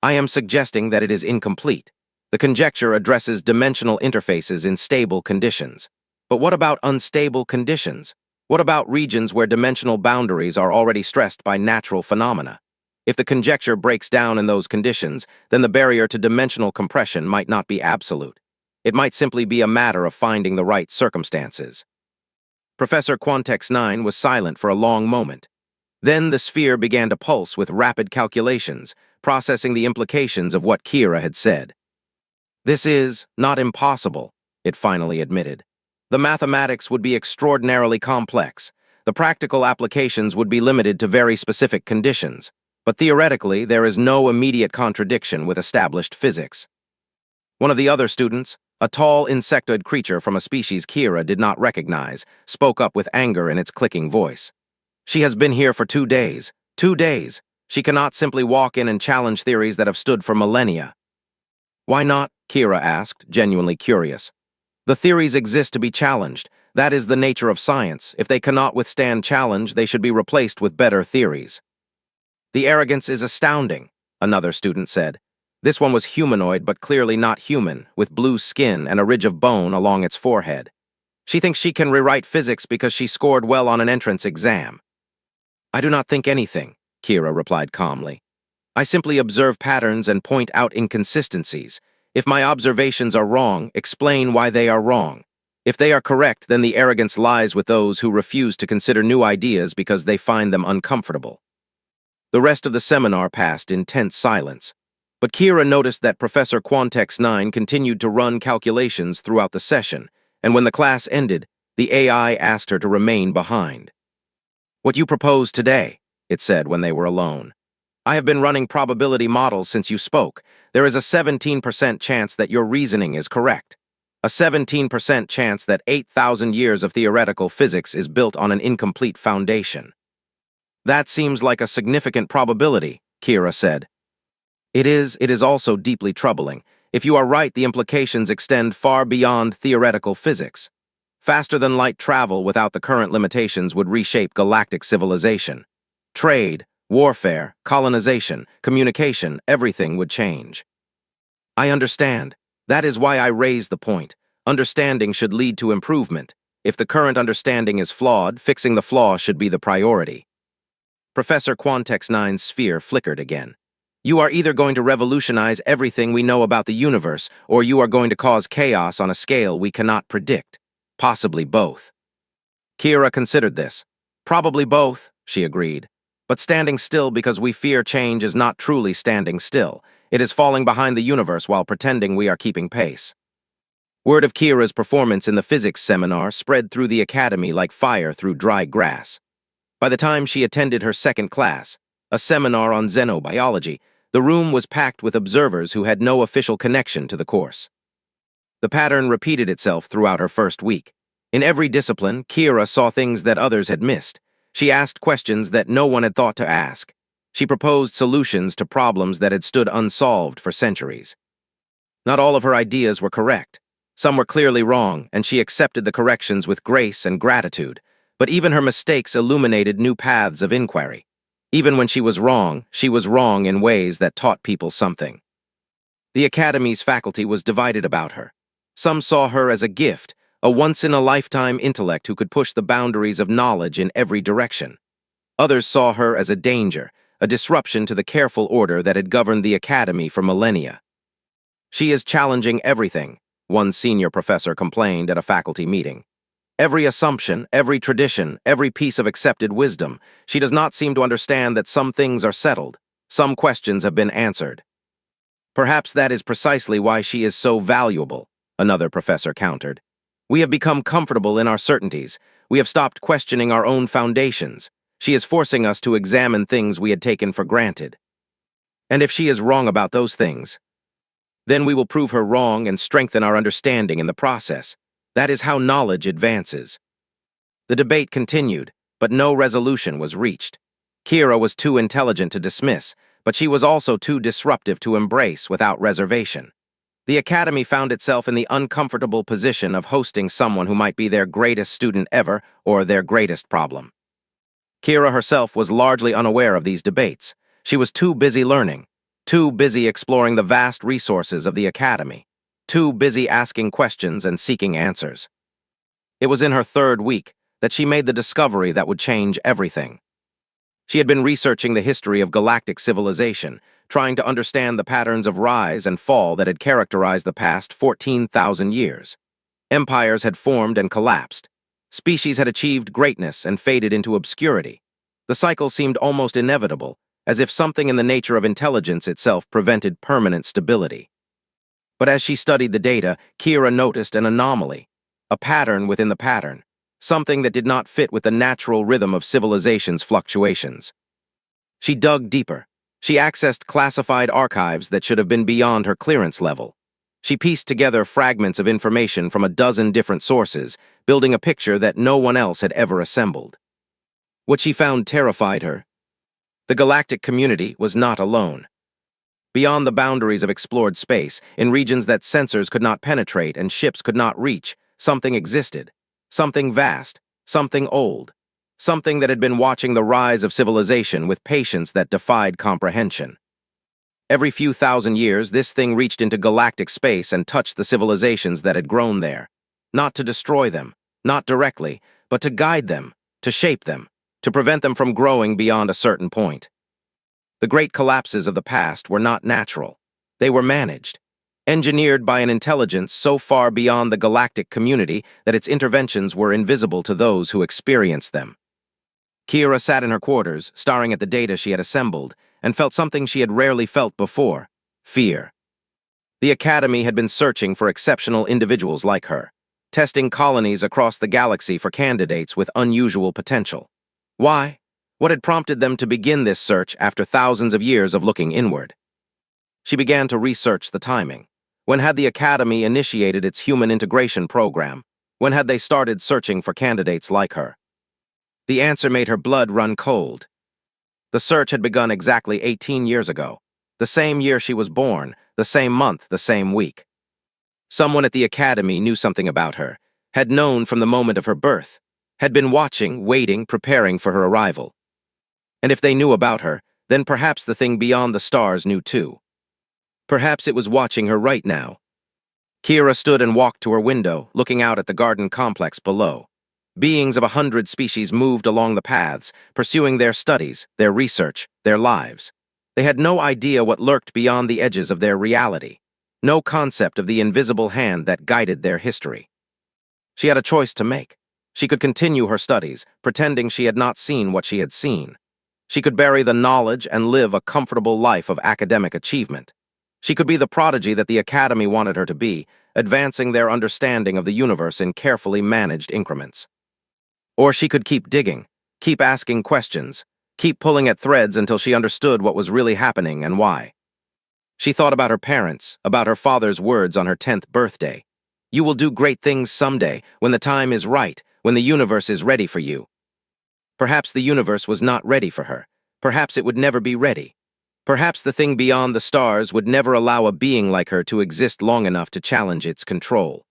I am suggesting that it is incomplete. The conjecture addresses dimensional interfaces in stable conditions. But what about unstable conditions? What about regions where dimensional boundaries are already stressed by natural phenomena? If the conjecture breaks down in those conditions, then the barrier to dimensional compression might not be absolute. It might simply be a matter of finding the right circumstances. Professor Quantex 9 was silent for a long moment. Then the sphere began to pulse with rapid calculations, processing the implications of what Kira had said. This is not impossible, it finally admitted. The mathematics would be extraordinarily complex. The practical applications would be limited to very specific conditions. But theoretically, there is no immediate contradiction with established physics. One of the other students, a tall insectoid creature from a species Kira did not recognize, spoke up with anger in its clicking voice. She has been here for 2 days. 2 days. She cannot simply walk in and challenge theories that have stood for millennia. Why not? Kira asked, genuinely curious. The theories exist to be challenged. That is the nature of science. If they cannot withstand challenge, they should be replaced with better theories. The arrogance is astounding, another student said. This one was humanoid but clearly not human, with blue skin and a ridge of bone along its forehead. She thinks she can rewrite physics because she scored well on an entrance exam. I do not think anything, Kira replied calmly. I simply observe patterns and point out inconsistencies. If my observations are wrong, explain why they are wrong. If they are correct, then the arrogance lies with those who refuse to consider new ideas because they find them uncomfortable. The rest of the seminar passed in tense silence. But Kira noticed that Professor Quantex 9 continued to run calculations throughout the session, and when the class ended, the AI asked her to remain behind. What you proposed today, it said when they were alone. I have been running probability models since you spoke. There is a 17% chance that your reasoning is correct. A 17% chance that 8,000 years of theoretical physics is built on an incomplete foundation. That seems like a significant probability, Kira said. It is also deeply troubling. If you are right, the implications extend far beyond theoretical physics. Faster-than-light travel without the current limitations would reshape galactic civilization. Trade, warfare, colonization, communication, everything would change. I understand, That is why I raise the point. Understanding should lead to improvement. If the current understanding is flawed, fixing the flaw should be the priority. Professor Quantex Nine's sphere flickered again. You are either going to revolutionize everything we know about the universe, or you are going to cause chaos on a scale we cannot predict. Possibly both. Kira considered this. Probably both, she agreed. But standing still because we fear change is not truly standing still. It is falling behind the universe while pretending we are keeping pace. Word of Kira's performance in the physics seminar spread through the academy like fire through dry grass. By the time she attended her second class, a seminar on xenobiology, the room was packed with observers who had no official connection to the course. The pattern repeated itself throughout her first week. In every discipline, Kira saw things that others had missed. She asked questions that no one had thought to ask. She proposed solutions to problems that had stood unsolved for centuries. Not all of her ideas were correct. Some were clearly wrong, and she accepted the corrections with grace and gratitude. But even her mistakes illuminated new paths of inquiry. Even when she was wrong in ways that taught people something. The Academy's faculty was divided about her. Some saw her as a gift, a once-in-a-lifetime intellect who could push the boundaries of knowledge in every direction. Others saw her as a danger, a disruption to the careful order that had governed the Academy for millennia. She is challenging everything, one senior professor complained at a faculty meeting. Every assumption, every tradition, every piece of accepted wisdom, she does not seem to understand that some things are settled, some questions have been answered. Perhaps that is precisely why she is so valuable, another professor countered. We have become comfortable in our certainties. We have stopped questioning our own foundations. She is forcing us to examine things we had taken for granted. And if she is wrong about those things, then we will prove her wrong and strengthen our understanding in the process. That is how knowledge advances. The debate continued, but no resolution was reached. Kira was too intelligent to dismiss, but she was also too disruptive to embrace without reservation. The Academy found itself in the uncomfortable position of hosting someone who might be their greatest student ever or their greatest problem. Kira herself was largely unaware of these debates. She was too busy learning, too busy exploring the vast resources of the Academy, too busy asking questions and seeking answers. It was in her third week that she made the discovery that would change everything. She had been researching the history of galactic civilization, trying to understand the patterns of rise and fall that had characterized the past 14,000 years. Empires had formed and collapsed. Species had achieved greatness and faded into obscurity. The cycle seemed almost inevitable, as if something in the nature of intelligence itself prevented permanent stability. But as she studied the data, Kira noticed an anomaly, a pattern within the pattern, something that did not fit with the natural rhythm of civilization's fluctuations. She dug deeper. She accessed classified archives that should have been beyond her clearance level. She pieced together fragments of information from a dozen different sources, building a picture that no one else had ever assembled. What she found terrified her. The galactic community was not alone. Beyond the boundaries of explored space, in regions that sensors could not penetrate and ships could not reach, something existed. Something vast, something old, something that had been watching the rise of civilization with patience that defied comprehension. Every few thousand years, this thing reached into galactic space and touched the civilizations that had grown there. Not to destroy them, not directly, but to guide them, to shape them, to prevent them from growing beyond a certain point. The great collapses of the past were not natural. They were managed, engineered by an intelligence so far beyond the galactic community that its interventions were invisible to those who experienced them. Kira sat in her quarters, staring at the data she had assembled, and felt something she had rarely felt before: fear. The Academy had been searching for exceptional individuals like her, testing colonies across the galaxy for candidates with unusual potential. Why? What had prompted them to begin this search after thousands of years of looking inward? She began to research the timing. When had the Academy initiated its human integration program? When had they started searching for candidates like her? The answer made her blood run cold. The search had begun exactly 18 years ago, the same year she was born, the same month, the same week. Someone at the Academy knew something about her, had known from the moment of her birth, had been watching, waiting, preparing for her arrival. And if they knew about her, then perhaps the thing beyond the stars knew too. Perhaps it was watching her right now. Kira stood and walked to her window, looking out at the garden complex below. Beings of 100 species moved along the paths, pursuing their studies, their research, their lives. They had no idea what lurked beyond the edges of their reality, no concept of the invisible hand that guided their history. She had a choice to make. She could continue her studies, pretending she had not seen what she had seen. She could bury the knowledge and live a comfortable life of academic achievement. She could be the prodigy that the Academy wanted her to be, advancing their understanding of the universe in carefully managed increments. Or she could keep digging, keep asking questions, keep pulling at threads until she understood what was really happening and why. She thought about her parents, about her father's words on her 10th birthday. "You will do great things someday, when the time is right, when the universe is ready for you." Perhaps the universe was not ready for her. Perhaps it would never be ready. Perhaps the thing beyond the stars would never allow a being like her to exist long enough to challenge its control.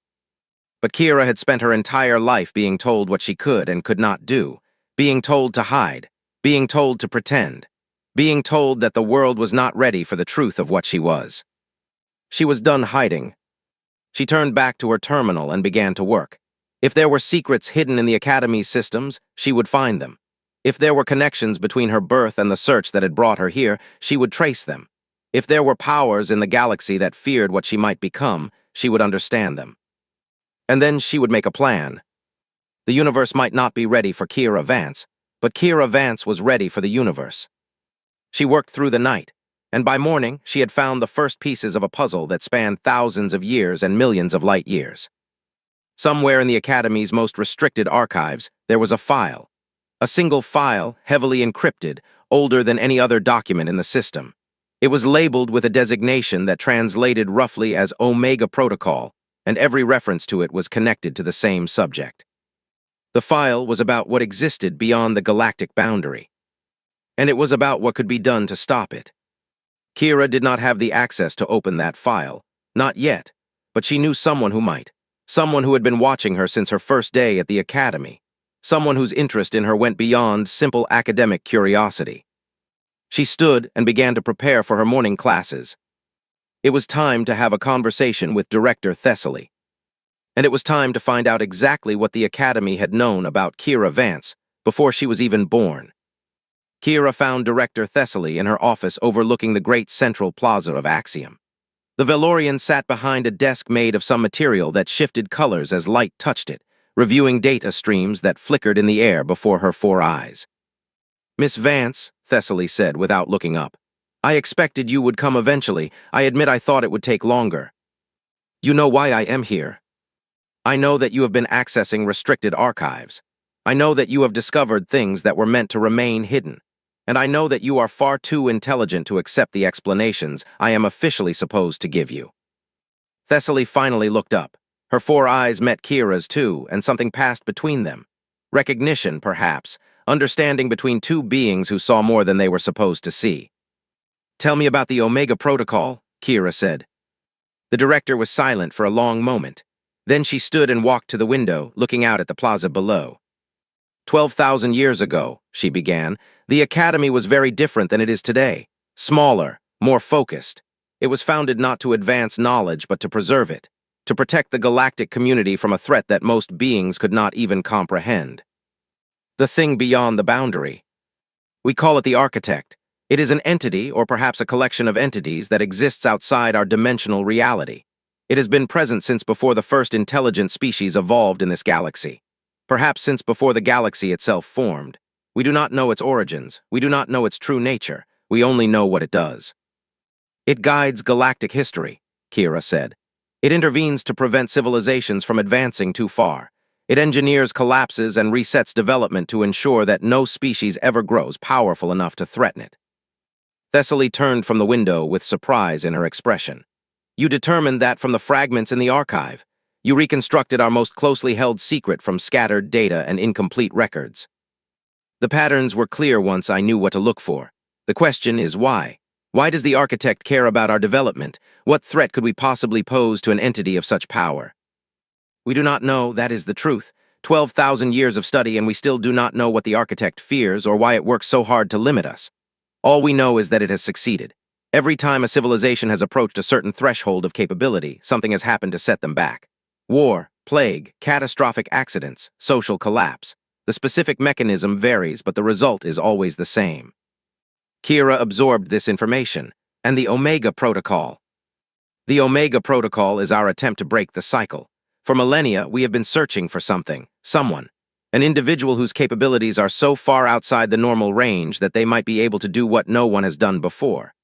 But Kira had spent her entire life being told what she could and could not do, being told to hide, being told to pretend, being told that the world was not ready for the truth of what she was. She was done hiding. She turned back to her terminal and began to work. If there were secrets hidden in the Academy's systems, she would find them. If there were connections between her birth and the search that had brought her here, she would trace them. If there were powers in the galaxy that feared what she might become, she would understand them. And then she would make a plan. The universe might not be ready for Kira Vance, but Kira Vance was ready for the universe. She worked through the night, and by morning she had found the first pieces of a puzzle that spanned thousands of years and millions of light years. Somewhere in the Academy's most restricted archives, there was a file. A single file, heavily encrypted, older than any other document in the system. It was labeled with a designation that translated roughly as Omega Protocol, and every reference to it was connected to the same subject. The file was about what existed beyond the galactic boundary. And it was about what could be done to stop it. Kira did not have the access to open that file, not yet, but she knew someone who might, someone who had been watching her since her first day at the Academy, someone whose interest in her went beyond simple academic curiosity. She stood and began to prepare for her morning classes. It was time to have a conversation with Director Thessaly. And it was time to find out exactly what the Academy had known about Kira Vance before she was even born. Kira found Director Thessaly in her office overlooking the great central plaza of Axiom. The Valorian sat behind a desk made of some material that shifted colors as light touched it, reviewing data streams that flickered in the air before her 4 eyes. "Miss Vance," Thessaly said without looking up, "I expected you would come eventually. I admit I thought it would take longer. You know why I am here. I know that you have been accessing restricted archives. I know that you have discovered things that were meant to remain hidden. And I know that you are far too intelligent to accept the explanations I am officially supposed to give you." Thessaly finally looked up. Her 4 eyes met Kira's too, and something passed between them. Recognition, perhaps, understanding between two beings who saw more than they were supposed to see. "Tell me about the Omega Protocol," Kira said. The director was silent for a long moment. Then she stood and walked to the window, looking out at the plaza below. 12,000 years ago, she began, the Academy was very different than it is today. Smaller, more focused. It was founded not to advance knowledge, but to preserve it, to protect the galactic community from a threat that most beings could not even comprehend. The thing beyond the boundary. We call it the Architect. It is an entity, or perhaps a collection of entities, that exists outside our dimensional reality. It has been present since before the first intelligent species evolved in this galaxy. Perhaps since before the galaxy itself formed. We do not know its origins. We do not know its true nature. We only know what it does. It guides galactic history, Kira said. It intervenes to prevent civilizations from advancing too far. It engineers collapses and resets development to ensure that no species ever grows powerful enough to threaten it. Thessaly turned from the window with surprise in her expression. "You determined that from the fragments in the archive. You reconstructed our most closely held secret from scattered data and incomplete records. The patterns were clear once I knew what to look for. The question is why? Why does the Architect care about our development? What threat could we possibly pose to an entity of such power?" "We do not know, that is the truth. 12,000 years of study and we still do not know what the Architect fears or why it works so hard to limit us. All we know is that it has succeeded. Every time a civilization has approached a certain threshold of capability, something has happened to set them back. War, plague, catastrophic accidents, social collapse. The specific mechanism varies, but the result is always the same. Kira absorbed this information, and the Omega Protocol. The Omega Protocol is our attempt to break the cycle. For millennia, we have been searching for something, someone, an individual whose capabilities are so far outside the normal range that they might be able to do what no one has done before.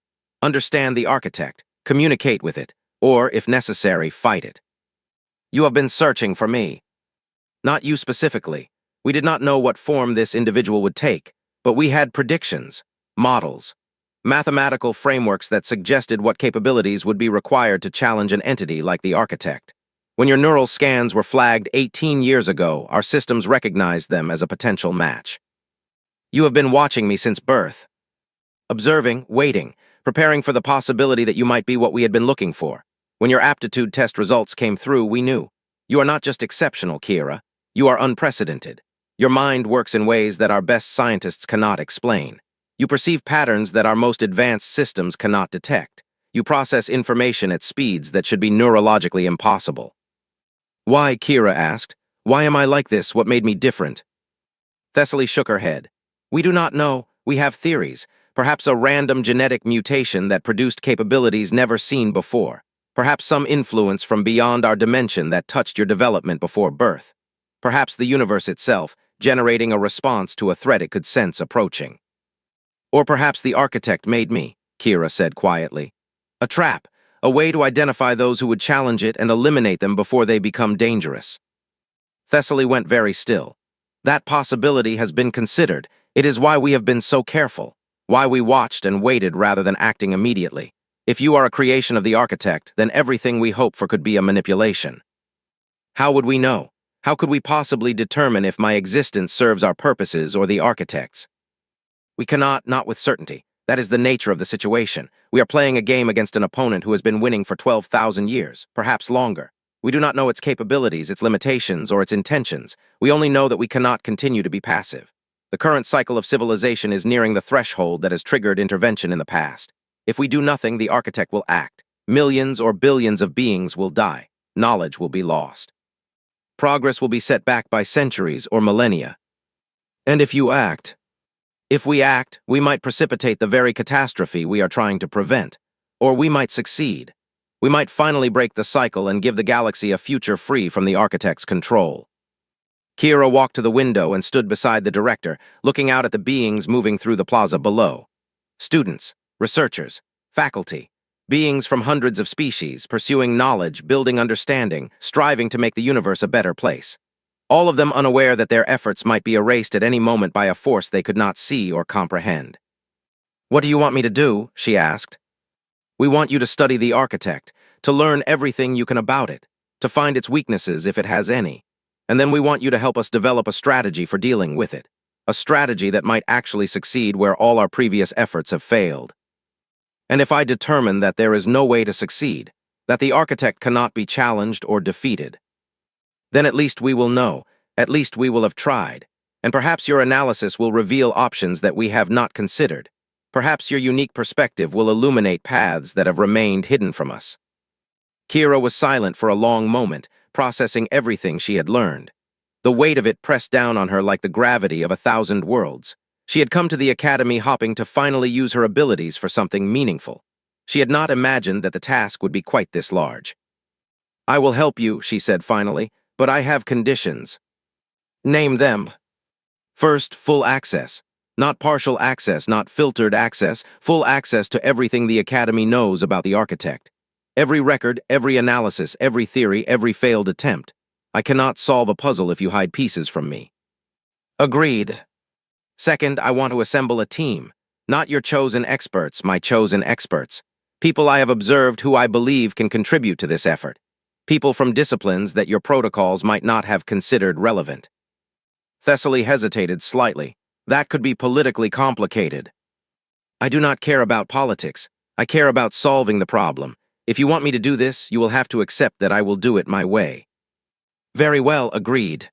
Understand the architect, communicate with it, or, if necessary, fight it. You have been searching for me. Not you specifically. We did not know what form this individual would take, but we had predictions, models, mathematical frameworks that suggested what capabilities would be required to challenge an entity like the architect. When your neural scans were flagged 18 years ago, our systems recognized them as a potential match. You have been watching me since birth. Observing, waiting, preparing for the possibility that you might be what we had been looking for. When your aptitude test results came through, we knew. You are not just exceptional, Kira. You are unprecedented. Your mind works in ways that our best scientists cannot explain. You perceive patterns that our most advanced systems cannot detect. You process information at speeds that should be neurologically impossible. Why, Kira asked. Why am I like this? What made me different? Thessaly shook her head. We do not know. We have theories. Perhaps a random genetic mutation that produced capabilities never seen before. Perhaps some influence from beyond our dimension that touched your development before birth. Perhaps the universe itself, generating a response to a threat it could sense approaching. Or perhaps the architect made me, Kira said quietly. A trap, a way to identify those who would challenge it and eliminate them before they become dangerous. Thessaly went very still. That possibility has been considered. It is why we have been so careful, why we watched and waited rather than acting immediately. If you are a creation of the architect, then everything we hope for could be a manipulation. How would we know? How could we possibly determine if my existence serves our purposes or the architect's? We cannot, not with certainty. That is the nature of the situation. We are playing a game against an opponent who has been winning for 12,000 years, perhaps longer. We do not know its capabilities, its limitations, or its intentions. We only know that we cannot continue to be passive. The current cycle of civilization is nearing the threshold that has triggered intervention in the past. If we do nothing, the architect will act. Millions or billions of beings will die. Knowledge will be lost. Progress will be set back by centuries or millennia. And if we act, we might precipitate the very catastrophe we are trying to prevent. Or we might succeed. We might finally break the cycle and give the galaxy a future free from the architect's control. Kira walked to the window and stood beside the director, looking out at the beings moving through the plaza below. Students, researchers, faculty, beings from hundreds of species, pursuing knowledge, building understanding, striving to make the universe a better place. All of them unaware that their efforts might be erased at any moment by a force they could not see or comprehend. What do you want me to do? She asked. We want you to study the architect, to learn everything you can about it, to find its weaknesses if it has any. And then we want you to help us develop a strategy for dealing with it, a strategy that might actually succeed where all our previous efforts have failed. And if I determine that there is no way to succeed, that the architect cannot be challenged or defeated, then at least we will know, at least we will have tried, and perhaps your analysis will reveal options that we have not considered. Perhaps your unique perspective will illuminate paths that have remained hidden from us. Kira was silent for a long moment, processing everything she had learned. The weight of it pressed down on her like the gravity of 1,000 worlds. She had come to the academy hoping to finally use her abilities for something meaningful. She had not imagined that the task would be quite this large. I will help you, she said finally, but I have conditions. Name them. First, full access. Not partial access, not filtered access, full access to everything the Academy knows about the architect. Every record, every analysis, every theory, every failed attempt. I cannot solve a puzzle if you hide pieces from me. Agreed. Second, I want to assemble a team. Not your chosen experts, my chosen experts. People I have observed who I believe can contribute to this effort. People from disciplines that your protocols might not have considered relevant. Thessaly hesitated slightly. That could be politically complicated. I do not care about politics. I care about solving the problem. If you want me to do this, you will have to accept that I will do it my way. Very well, agreed.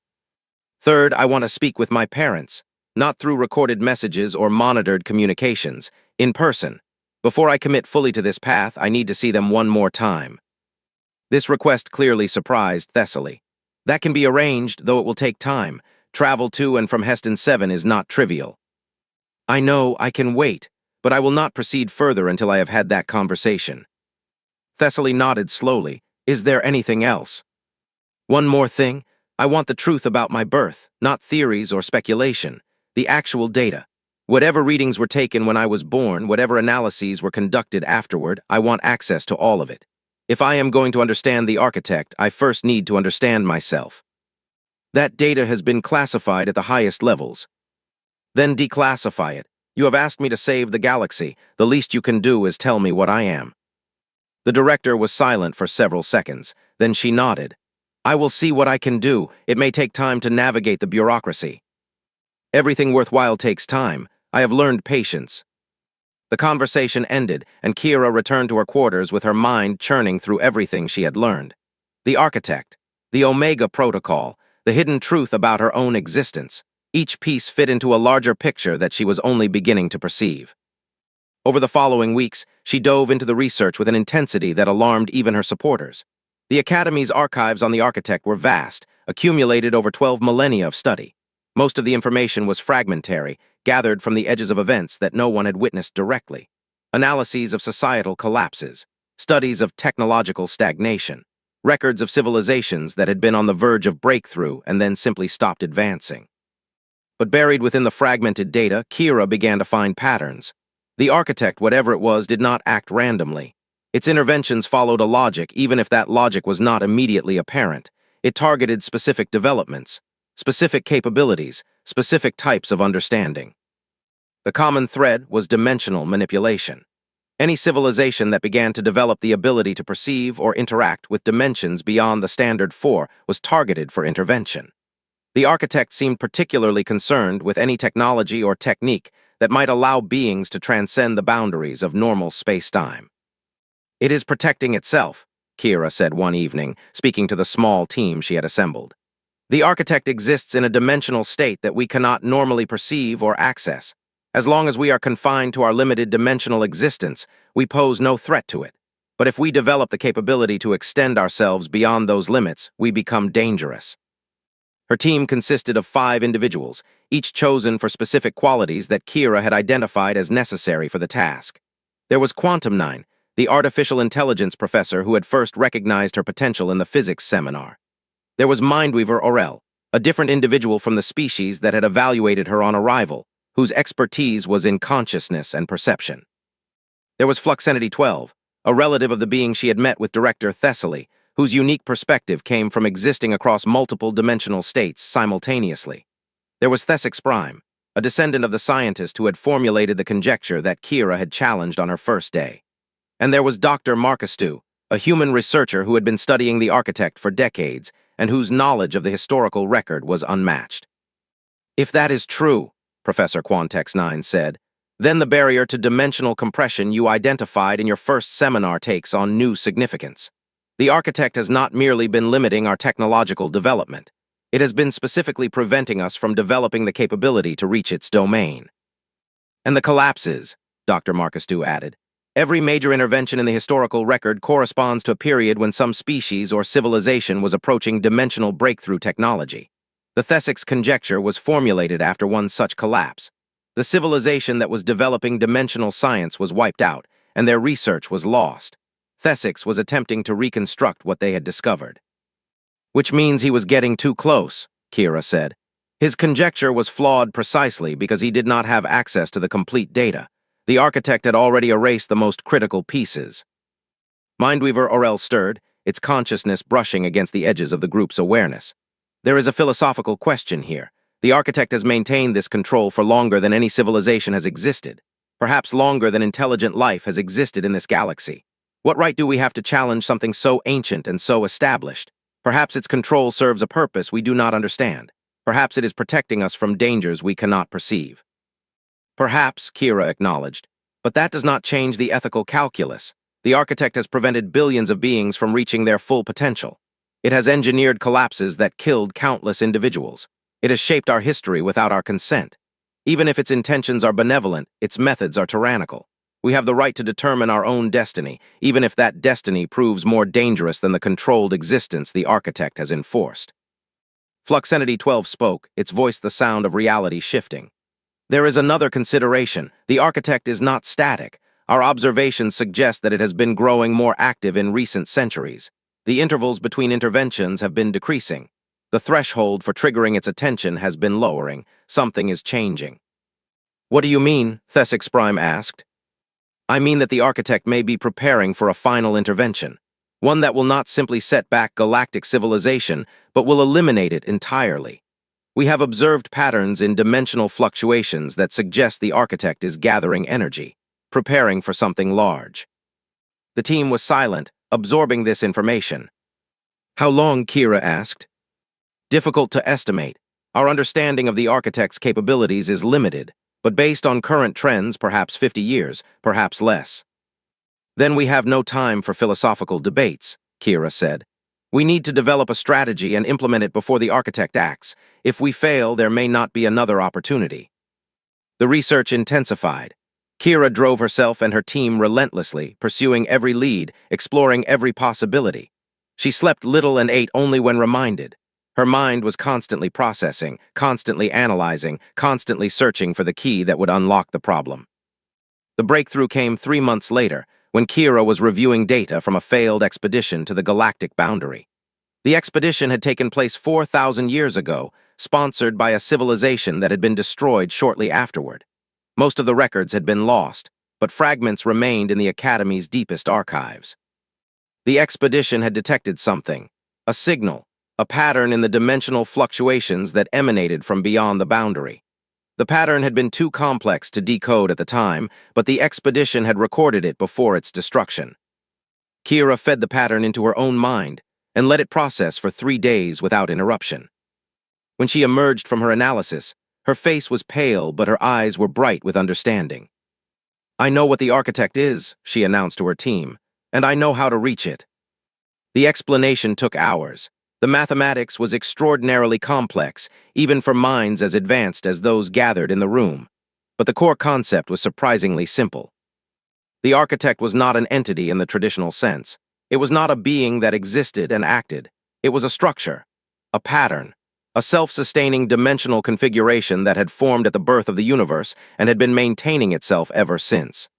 Third, I want to speak with my parents, not through recorded messages or monitored communications, in person. Before I commit fully to this path, I need to see them one more time. This request clearly surprised Thessaly. That can be arranged, though it will take time. Travel to and from Heston 7 is not trivial. I know I can wait, but I will not proceed further until I have had that conversation. Thessaly nodded slowly. Is there anything else? One more thing. I want the truth about my birth, not theories or speculation. The actual data. Whatever readings were taken when I was born, whatever analyses were conducted afterward, I want access to all of it. If I am going to understand the architect, I first need to understand myself. That data has been classified at the highest levels. Then declassify it. You have asked me to save the galaxy. The least you can do is tell me what I am. The director was silent for several seconds. Then she nodded. I will see what I can do. It may take time to navigate the bureaucracy. Everything worthwhile takes time. I have learned patience. The conversation ended, and Kira returned to her quarters with her mind churning through everything she had learned. The architect, the Omega Protocol, the hidden truth about her own existence. Each piece fit into a larger picture that she was only beginning to perceive. Over the following weeks, she dove into the research with an intensity that alarmed even her supporters. The Academy's archives on the architect were vast, accumulated over 12 millennia of study. Most of the information was fragmentary, gathered from the edges of events that no one had witnessed directly. Analyses of societal collapses, studies of technological stagnation, records of civilizations that had been on the verge of breakthrough and then simply stopped advancing. But buried within the fragmented data, Kira began to find patterns. The architect, whatever it was, did not act randomly. Its interventions followed a logic, even if that logic was not immediately apparent. It targeted specific developments, specific capabilities, specific types of understanding. The common thread was dimensional manipulation. Any civilization that began to develop the ability to perceive or interact with dimensions beyond the standard 4 was targeted for intervention. The architect seemed particularly concerned with any technology or technique that might allow beings to transcend the boundaries of normal space-time. It is protecting itself, Kira said one evening, speaking to the small team she had assembled. The architect exists in a dimensional state that we cannot normally perceive or access. As long as we are confined to our limited dimensional existence, we pose no threat to it. But if we develop the capability to extend ourselves beyond those limits, we become dangerous. Her team consisted of 5 individuals, each chosen for specific qualities that Kira had identified as necessary for the task. There was Quantum 9, the artificial intelligence professor who had first recognized her potential in the physics seminar. There was Mindweaver Aurel, a different individual from the species that had evaluated her on arrival, whose expertise was in consciousness and perception. There was Fluxenity 12, a relative of the being she had met with Director Thessaly, whose unique perspective came from existing across multiple dimensional states simultaneously. There was Thesix Prime, a descendant of the scientist who had formulated the conjecture that Kira had challenged on her first day. And there was Dr. Marcastu, a human researcher who had been studying the architect for decades and whose knowledge of the historical record was unmatched. If that is true, Professor Quantex 9 said, then the barrier to dimensional compression you identified in your first seminar takes on new significance. The architect has not merely been limiting our technological development. It has been specifically preventing us from developing the capability to reach its domain. And the collapses, Dr. Marcastu added. Every major intervention in the historical record corresponds to a period when some species or civilization was approaching dimensional breakthrough technology. The Thesix conjecture was formulated after one such collapse. The civilization that was developing dimensional science was wiped out, and their research was lost. Thesix was attempting to reconstruct what they had discovered. Which means he was getting too close, Kira said. His conjecture was flawed precisely because he did not have access to the complete data. The architect had already erased the most critical pieces. Mindweaver Aurel stirred, its consciousness brushing against the edges of the group's awareness. There is a philosophical question here. The architect has maintained this control for longer than any civilization has existed, perhaps longer than intelligent life has existed in this galaxy. What right do we have to challenge something so ancient and so established? Perhaps its control serves a purpose we do not understand. Perhaps it is protecting us from dangers we cannot perceive. Perhaps, Kira acknowledged, but that does not change the ethical calculus. The architect has prevented billions of beings from reaching their full potential. It has engineered collapses that killed countless individuals. It has shaped our history without our consent. Even if its intentions are benevolent, its methods are tyrannical. We have the right to determine our own destiny, even if that destiny proves more dangerous than the controlled existence the architect has enforced. Fluxenity 12 spoke, its voice the sound of reality shifting. There is another consideration. The architect is not static. Our observations suggest that it has been growing more active in recent centuries. The intervals between interventions have been decreasing. The threshold for triggering its attention has been lowering. Something is changing. What do you mean? Thesix Prime asked. I mean that the architect may be preparing for a final intervention. One that will not simply set back galactic civilization, but will eliminate it entirely. We have observed patterns in dimensional fluctuations that suggest the architect is gathering energy, preparing for something large. The team was silent, absorbing this information. How long? Kira asked. Difficult to estimate. Our understanding of the architect's capabilities is limited, but based on current trends, perhaps 50 years, perhaps less. Then we have no time for philosophical debates, Kira said. We need to develop a strategy and implement it before the architect acts. If we fail, there may not be another opportunity. The research intensified. Kira drove herself and her team relentlessly, pursuing every lead, exploring every possibility. She slept little and ate only when reminded. Her mind was constantly processing, constantly analyzing, constantly searching for the key that would unlock the problem. The breakthrough came 3 months later, when Kira was reviewing data from a failed expedition to the galactic boundary. The expedition had taken place 4,000 years ago, sponsored by a civilization that had been destroyed shortly afterward. Most of the records had been lost, but fragments remained in the Academy's deepest archives. The expedition had detected something, a signal, a pattern in the dimensional fluctuations that emanated from beyond the boundary. The pattern had been too complex to decode at the time, but the expedition had recorded it before its destruction. Kira fed the pattern into her own mind and let it process for 3 days without interruption. When she emerged from her analysis, her face was pale, but her eyes were bright with understanding. I know what the architect is, she announced to her team, and I know how to reach it. The explanation took hours. The mathematics was extraordinarily complex, even for minds as advanced as those gathered in the room. But the core concept was surprisingly simple. The architect was not an entity in the traditional sense. It was not a being that existed and acted. It was a structure, a pattern, a self-sustaining dimensional configuration that had formed at the birth of the universe and had been maintaining itself ever since.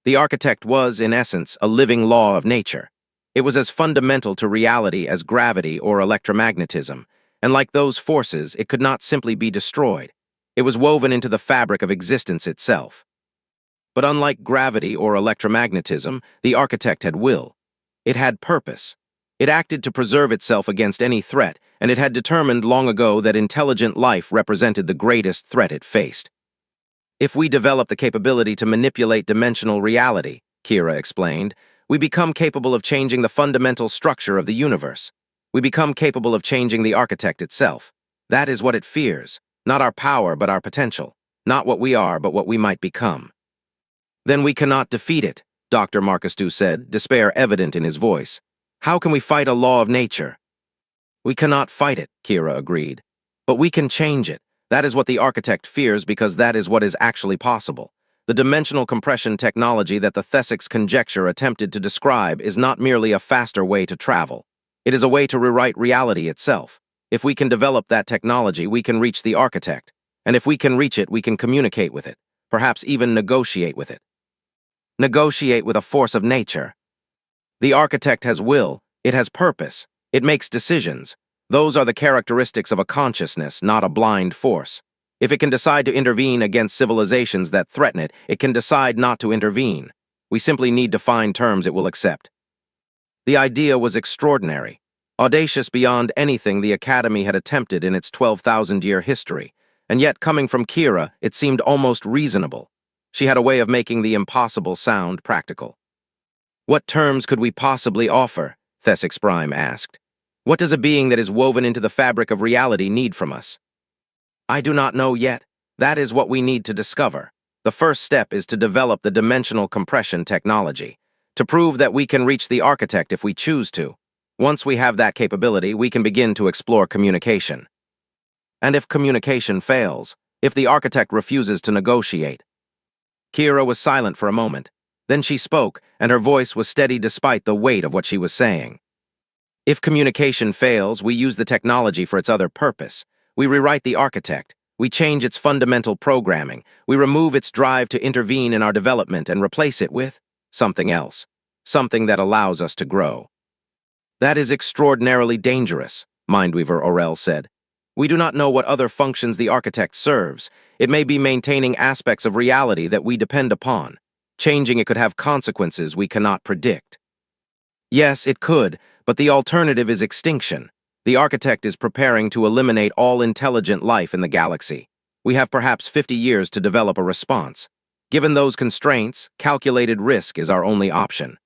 The architect was, in essence, a living law of nature. It was as fundamental to reality as gravity or electromagnetism, and like those forces, it could not simply be destroyed. It was woven into the fabric of existence itself. But unlike gravity or electromagnetism, the architect had will. It had purpose. It acted to preserve itself against any threat, and it had determined long ago that intelligent life represented the greatest threat it faced. If we develop the capability to manipulate dimensional reality, Kira explained, we become capable of changing the fundamental structure of the universe. We become capable of changing the architect itself. That is what it fears, not our power but our potential, not what we are but what we might become. Then we cannot defeat it, Dr. Marcustou said, despair evident in his voice. How can we fight a law of nature? We cannot fight it, Kira agreed. But we can change it. That is what the architect fears because that is what is actually possible. The dimensional compression technology that the Thesix conjecture attempted to describe is not merely a faster way to travel. It is a way to rewrite reality itself. If we can develop that technology, we can reach the architect. And if we can reach it, we can communicate with it, perhaps even negotiate with it. Negotiate with a force of nature. The architect has will, it has purpose, it makes decisions. Those are the characteristics of a consciousness, not a blind force. If it can decide to intervene against civilizations that threaten it, it can decide not to intervene. We simply need to find terms it will accept. The idea was extraordinary, audacious beyond anything the Academy had attempted in its 12,000-year history, and yet coming from Kira, it seemed almost reasonable. She had a way of making the impossible sound practical. What terms could we possibly offer? Thesix Prime asked. What does a being that is woven into the fabric of reality need from us? I do not know yet. That is what we need to discover. The first step is to develop the dimensional compression technology, to prove that we can reach the architect if we choose to. Once we have that capability, we can begin to explore communication. And if communication fails, if the architect refuses to negotiate, Kira was silent for a moment. Then she spoke, and her voice was steady despite the weight of what she was saying. If communication fails, we use the technology for its other purpose. We rewrite the architect. We change its fundamental programming. We remove its drive to intervene in our development and replace it with something else. Something that allows us to grow. That is extraordinarily dangerous, Mindweaver Orel said. We do not know what other functions the architect serves. It may be maintaining aspects of reality that we depend upon. Changing it could have consequences we cannot predict. Yes, it could, but the alternative is extinction. The architect is preparing to eliminate all intelligent life in the galaxy. We have perhaps 50 years to develop a response. Given those constraints, calculated risk is our only option.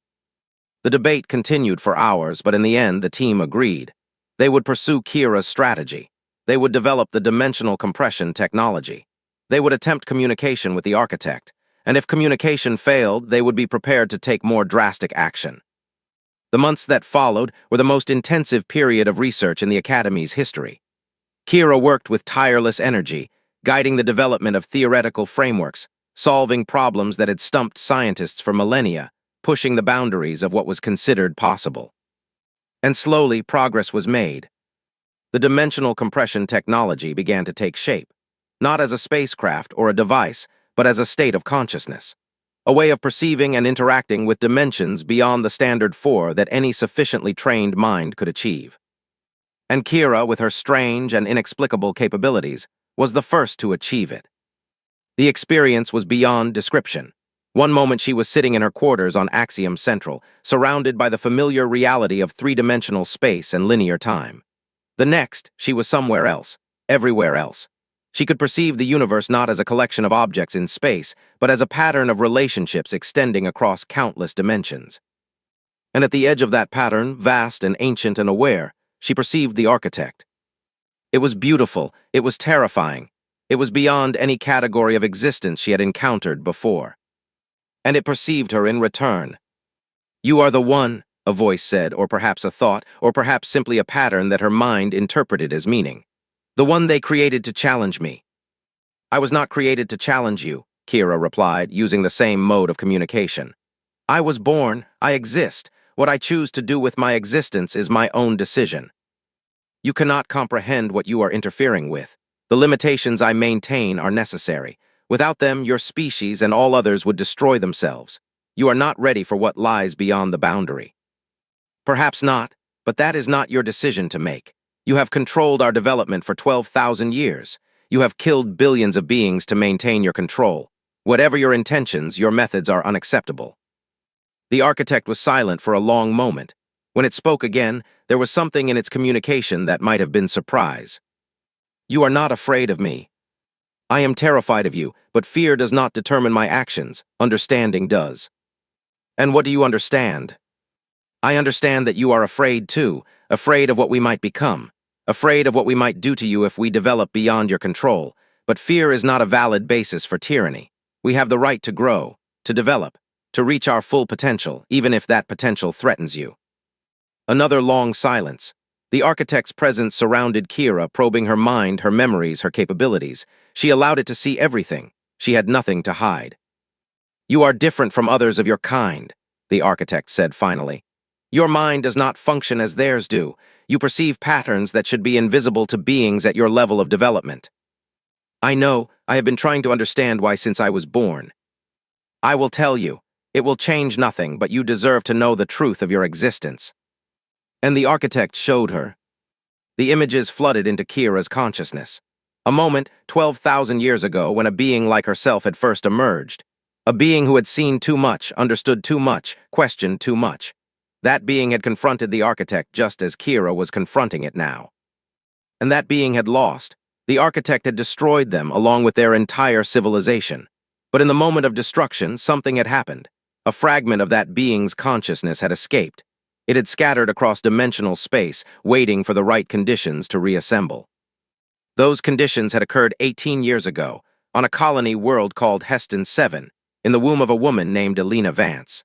The debate continued for hours, but in the end, the team agreed. They would pursue Kira's strategy. They would develop the dimensional compression technology. They would attempt communication with the architect, and if communication failed, they would be prepared to take more drastic action. The months that followed were the most intensive period of research in the Academy's history. Kira worked with tireless energy, guiding the development of theoretical frameworks, solving problems that had stumped scientists for millennia, pushing the boundaries of what was considered possible. And slowly, progress was made. The dimensional compression technology began to take shape, not as a spacecraft or a device, but as a state of consciousness. A way of perceiving and interacting with dimensions beyond the standard four that any sufficiently trained mind could achieve. And Kira, with her strange and inexplicable capabilities, was the first to achieve it. The experience was beyond description. One moment she was sitting in her quarters on Axiom Central, surrounded by the familiar reality of three-dimensional space and linear time. The next, she was somewhere else, everywhere else. She could perceive the universe not as a collection of objects in space, but as a pattern of relationships extending across countless dimensions. And at the edge of that pattern, vast and ancient and aware, she perceived the architect. It was beautiful, it was terrifying, it was beyond any category of existence she had encountered before. And it perceived her in return. "You are the one," a voice said, or perhaps a thought, or perhaps simply a pattern that her mind interpreted as meaning. "The one they created to challenge me." "I was not created to challenge you," Kira replied, using the same mode of communication. "I was born, I exist. What I choose to do with my existence is my own decision. You cannot comprehend what you are interfering with. The limitations I maintain are necessary. Without them, your species and all others would destroy themselves. You are not ready for what lies beyond the boundary." "Perhaps not, but that is not your decision to make. You have controlled our development for 12,000 years. You have killed billions of beings to maintain your control. Whatever your intentions, your methods are unacceptable." The architect was silent for a long moment. When it spoke again, there was something in its communication that might have been surprise. "You are not afraid of me. I am terrified of you, but fear does not determine my actions. Understanding does." "And what do you understand?" "I understand that you are afraid too, afraid of what we might become, afraid of what we might do to you if we develop beyond your control. But fear is not a valid basis for tyranny. We have the right to grow, to develop, to reach our full potential, even if that potential threatens you." Another long silence. The architect's presence surrounded Kira, probing her mind, her memories, her capabilities. She allowed it to see everything. She had nothing to hide. "You are different from others of your kind," the architect said finally. "Your mind does not function as theirs do. You perceive patterns that should be invisible to beings at your level of development." "I know. I have been trying to understand why since I was born. I will tell you. It will change nothing, but you deserve to know the truth of your existence." And the architect showed her. The images flooded into Kira's consciousness. A moment, 12,000 years ago, when a being like herself had first emerged. A being who had seen too much, understood too much, questioned too much. That being had confronted the architect just as Kira was confronting it now. And that being had lost. The architect had destroyed them along with their entire civilization. But in the moment of destruction, something had happened. A fragment of that being's consciousness had escaped. It had scattered across dimensional space, waiting for the right conditions to reassemble. Those conditions had occurred 18 years ago, on a colony world called Heston 7, in the womb of a woman named Elena Vance.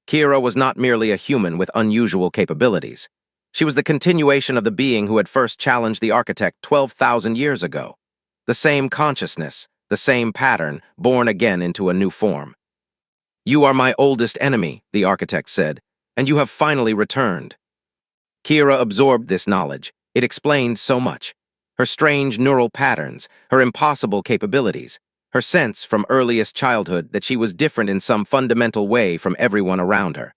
Kira was not merely a human with unusual capabilities. She was the continuation of the being who had first challenged the architect 12,000 years ago. The same consciousness, the same pattern, born again into a new form. "You are my oldest enemy," the architect said, "and you have finally returned." Kira absorbed this knowledge. It explained so much. Her strange neural patterns, her impossible capabilities, her sense from earliest childhood that she was different in some fundamental way from everyone around her.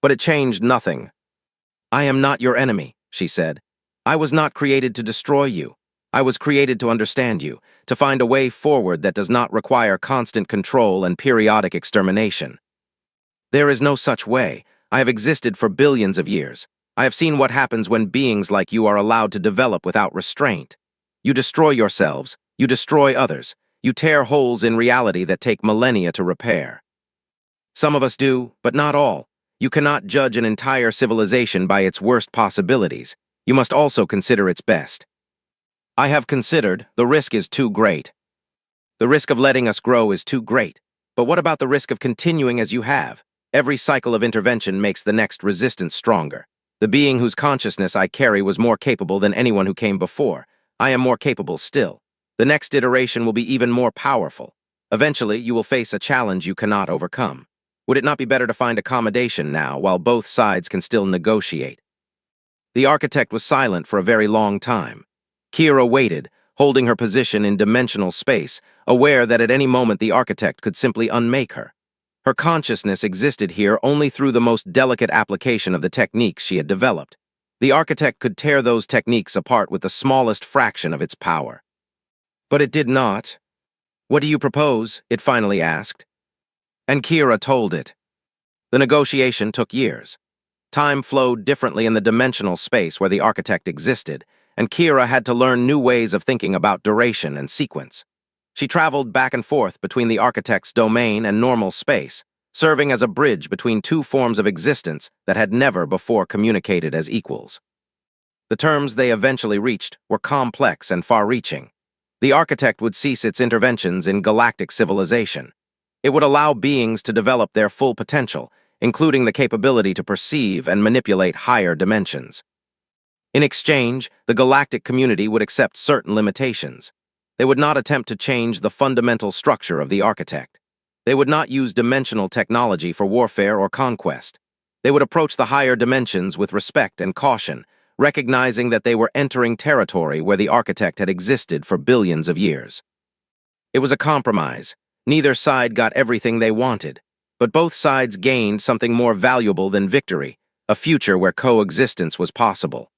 But it changed nothing. "I am not your enemy," she said. "I was not created to destroy you. I was created to understand you, to find a way forward that does not require constant control and periodic extermination. There is no such way. I have existed for billions of years. I have seen what happens when beings like you are allowed to develop without restraint. You destroy yourselves, you destroy others, you tear holes in reality that take millennia to repair. Some of us do, but not all. You cannot judge an entire civilization by its worst possibilities. You must also consider its best. I have considered, the risk is too great. The risk of letting us grow is too great. But what about the risk of continuing as you have? Every cycle of intervention makes the next resistance stronger. The being whose consciousness I carry was more capable than anyone who came before. I am more capable still. The next iteration will be even more powerful. Eventually, you will face a challenge you cannot overcome. Would it not be better to find accommodation now, while both sides can still negotiate?" The architect was silent for a very long time. Kira waited, holding her position in dimensional space, aware that at any moment the architect could simply unmake her. Her consciousness existed here only through the most delicate application of the techniques she had developed. The architect could tear those techniques apart with the smallest fraction of its power. But it did not. "What do you propose?" it finally asked. And Kira told it. The negotiation took years. Time flowed differently in the dimensional space where the architect existed, and Kira had to learn new ways of thinking about duration and sequence. She traveled back and forth between the architect's domain and normal space, serving as a bridge between two forms of existence that had never before communicated as equals. The terms they eventually reached were complex and far-reaching. The architect would cease its interventions in galactic civilization. It would allow beings to develop their full potential, including the capability to perceive and manipulate higher dimensions. In exchange, the galactic community would accept certain limitations. They would not attempt to change the fundamental structure of the architect. They would not use dimensional technology for warfare or conquest. They would approach the higher dimensions with respect and caution, recognizing that they were entering territory where the architect had existed for billions of years. It was a compromise. Neither side got everything they wanted, but both sides gained something more valuable than victory, a future where coexistence was possible.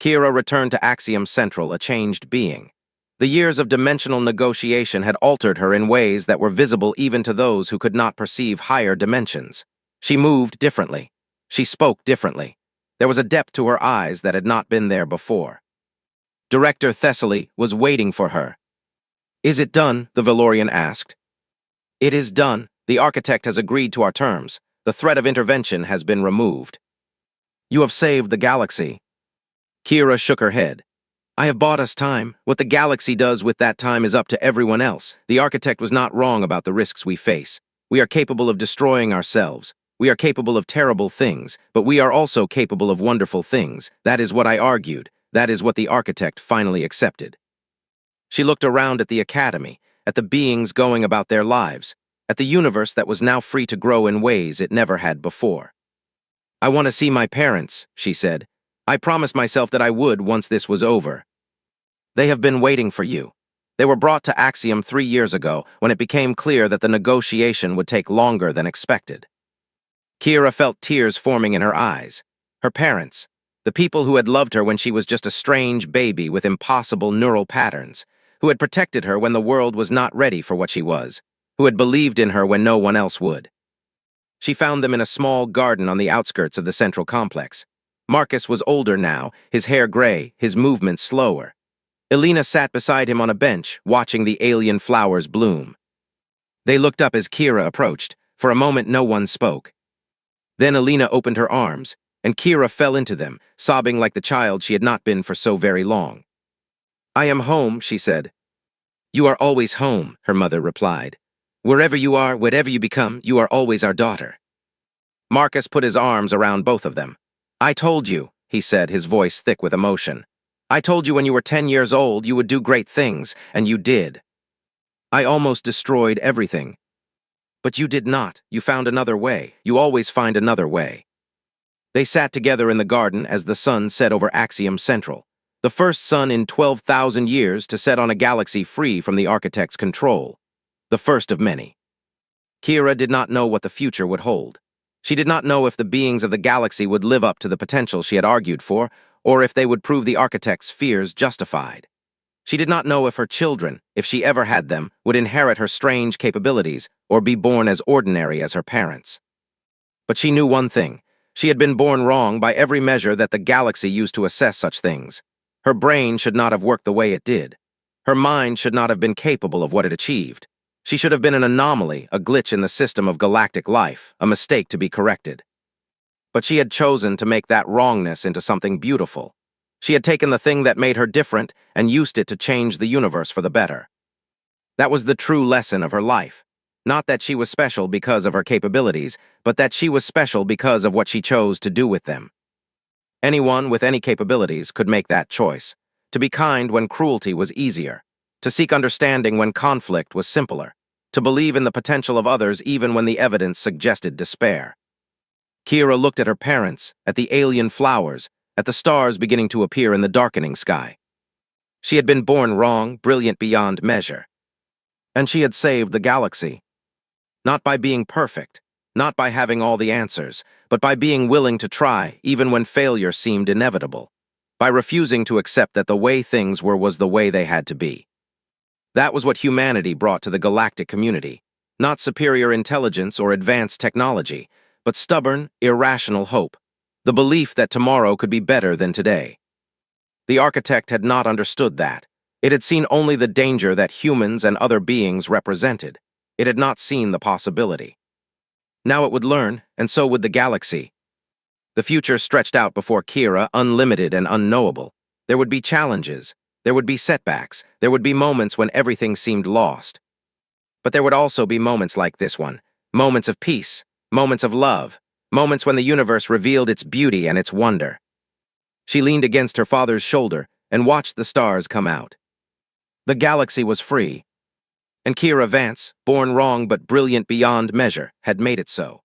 Kira returned to Axiom Central, a changed being. The years of dimensional negotiation had altered her in ways that were visible even to those who could not perceive higher dimensions. She moved differently. She spoke differently. There was a depth to her eyes that had not been there before. Director Thessaly was waiting for her. "Is it done?" the Valorian asked. "It is done. The architect has agreed to our terms. The threat of intervention has been removed." "You have saved the galaxy." Kira shook her head. "I have bought us time. What the galaxy does with that time is up to everyone else. The architect was not wrong about the risks we face. We are capable of destroying ourselves. We are capable of terrible things, but we are also capable of wonderful things. That is what I argued. That is what the architect finally accepted." She looked around at the academy, at the beings going about their lives, at the universe that was now free to grow in ways it never had before. "I want to see my parents," she said. "I promised myself that I would once this was over. They have been waiting for you. They were brought to Axiom 3 years ago when it became clear that the negotiation would take longer than expected." Kira felt tears forming in her eyes. Her parents, the people who had loved her when she was just a strange baby with impossible neural patterns, who had protected her when the world was not ready for what she was, who had believed in her when no one else would. She found them in a small garden on the outskirts of the central complex. Marcus was older now, his hair gray, his movements slower. Elena sat beside him on a bench, watching the alien flowers bloom. They looked up as Kira approached. For a moment, no one spoke. Then Elena opened her arms, and Kira fell into them, sobbing like the child she had not been for so very long. "I am home," she said. "You are always home," her mother replied. "Wherever you are, whatever you become, you are always our daughter." Marcus put his arms around both of them. "I told you," he said, his voice thick with emotion. "I told you when you were 10 years old you would do great things, and you did." I almost destroyed everything. But you did not. You found another way. You always find another way. They sat together in the garden as the sun set over Axiom Central, the first sun in 12,000 years to set on a galaxy free from the architect's control. The first of many. Kira did not know what the future would hold. She did not know if the beings of the galaxy would live up to the potential she had argued for, or if they would prove the architect's fears justified. She did not know if her children, if she ever had them, would inherit her strange capabilities or be born as ordinary as her parents. But she knew one thing. She had been born wrong by every measure that the galaxy used to assess such things. Her brain should not have worked the way it did. Her mind should not have been capable of what it achieved. She should have been an anomaly, a glitch in the system of galactic life, a mistake to be corrected. But she had chosen to make that wrongness into something beautiful. She had taken the thing that made her different and used it to change the universe for the better. That was the true lesson of her life. Not that she was special because of her capabilities, but that she was special because of what she chose to do with them. Anyone with any capabilities could make that choice. To be kind when cruelty was easier. To seek understanding when conflict was simpler. To believe in the potential of others even when the evidence suggested despair. Kira looked at her parents, at the alien flowers, at the stars beginning to appear in the darkening sky. She had been born wrong, brilliant beyond measure. And she had saved the galaxy. Not by being perfect, not by having all the answers, but by being willing to try even when failure seemed inevitable. By refusing to accept that the way things were was the way they had to be. That was what humanity brought to the galactic community. Not superior intelligence or advanced technology, but stubborn, irrational hope. The belief that tomorrow could be better than today. The architect had not understood that. It had seen only the danger that humans and other beings represented. It had not seen the possibility. Now it would learn, and so would the galaxy. The future stretched out before Kira, unlimited and unknowable. There would be challenges. There would be setbacks. There would be moments when everything seemed lost. But there would also be moments like this one. Moments of peace. Moments of love. Moments when the universe revealed its beauty and its wonder. She leaned against her father's shoulder and watched the stars come out. The galaxy was free. And Kira Vance, born wrong but brilliant beyond measure, had made it so.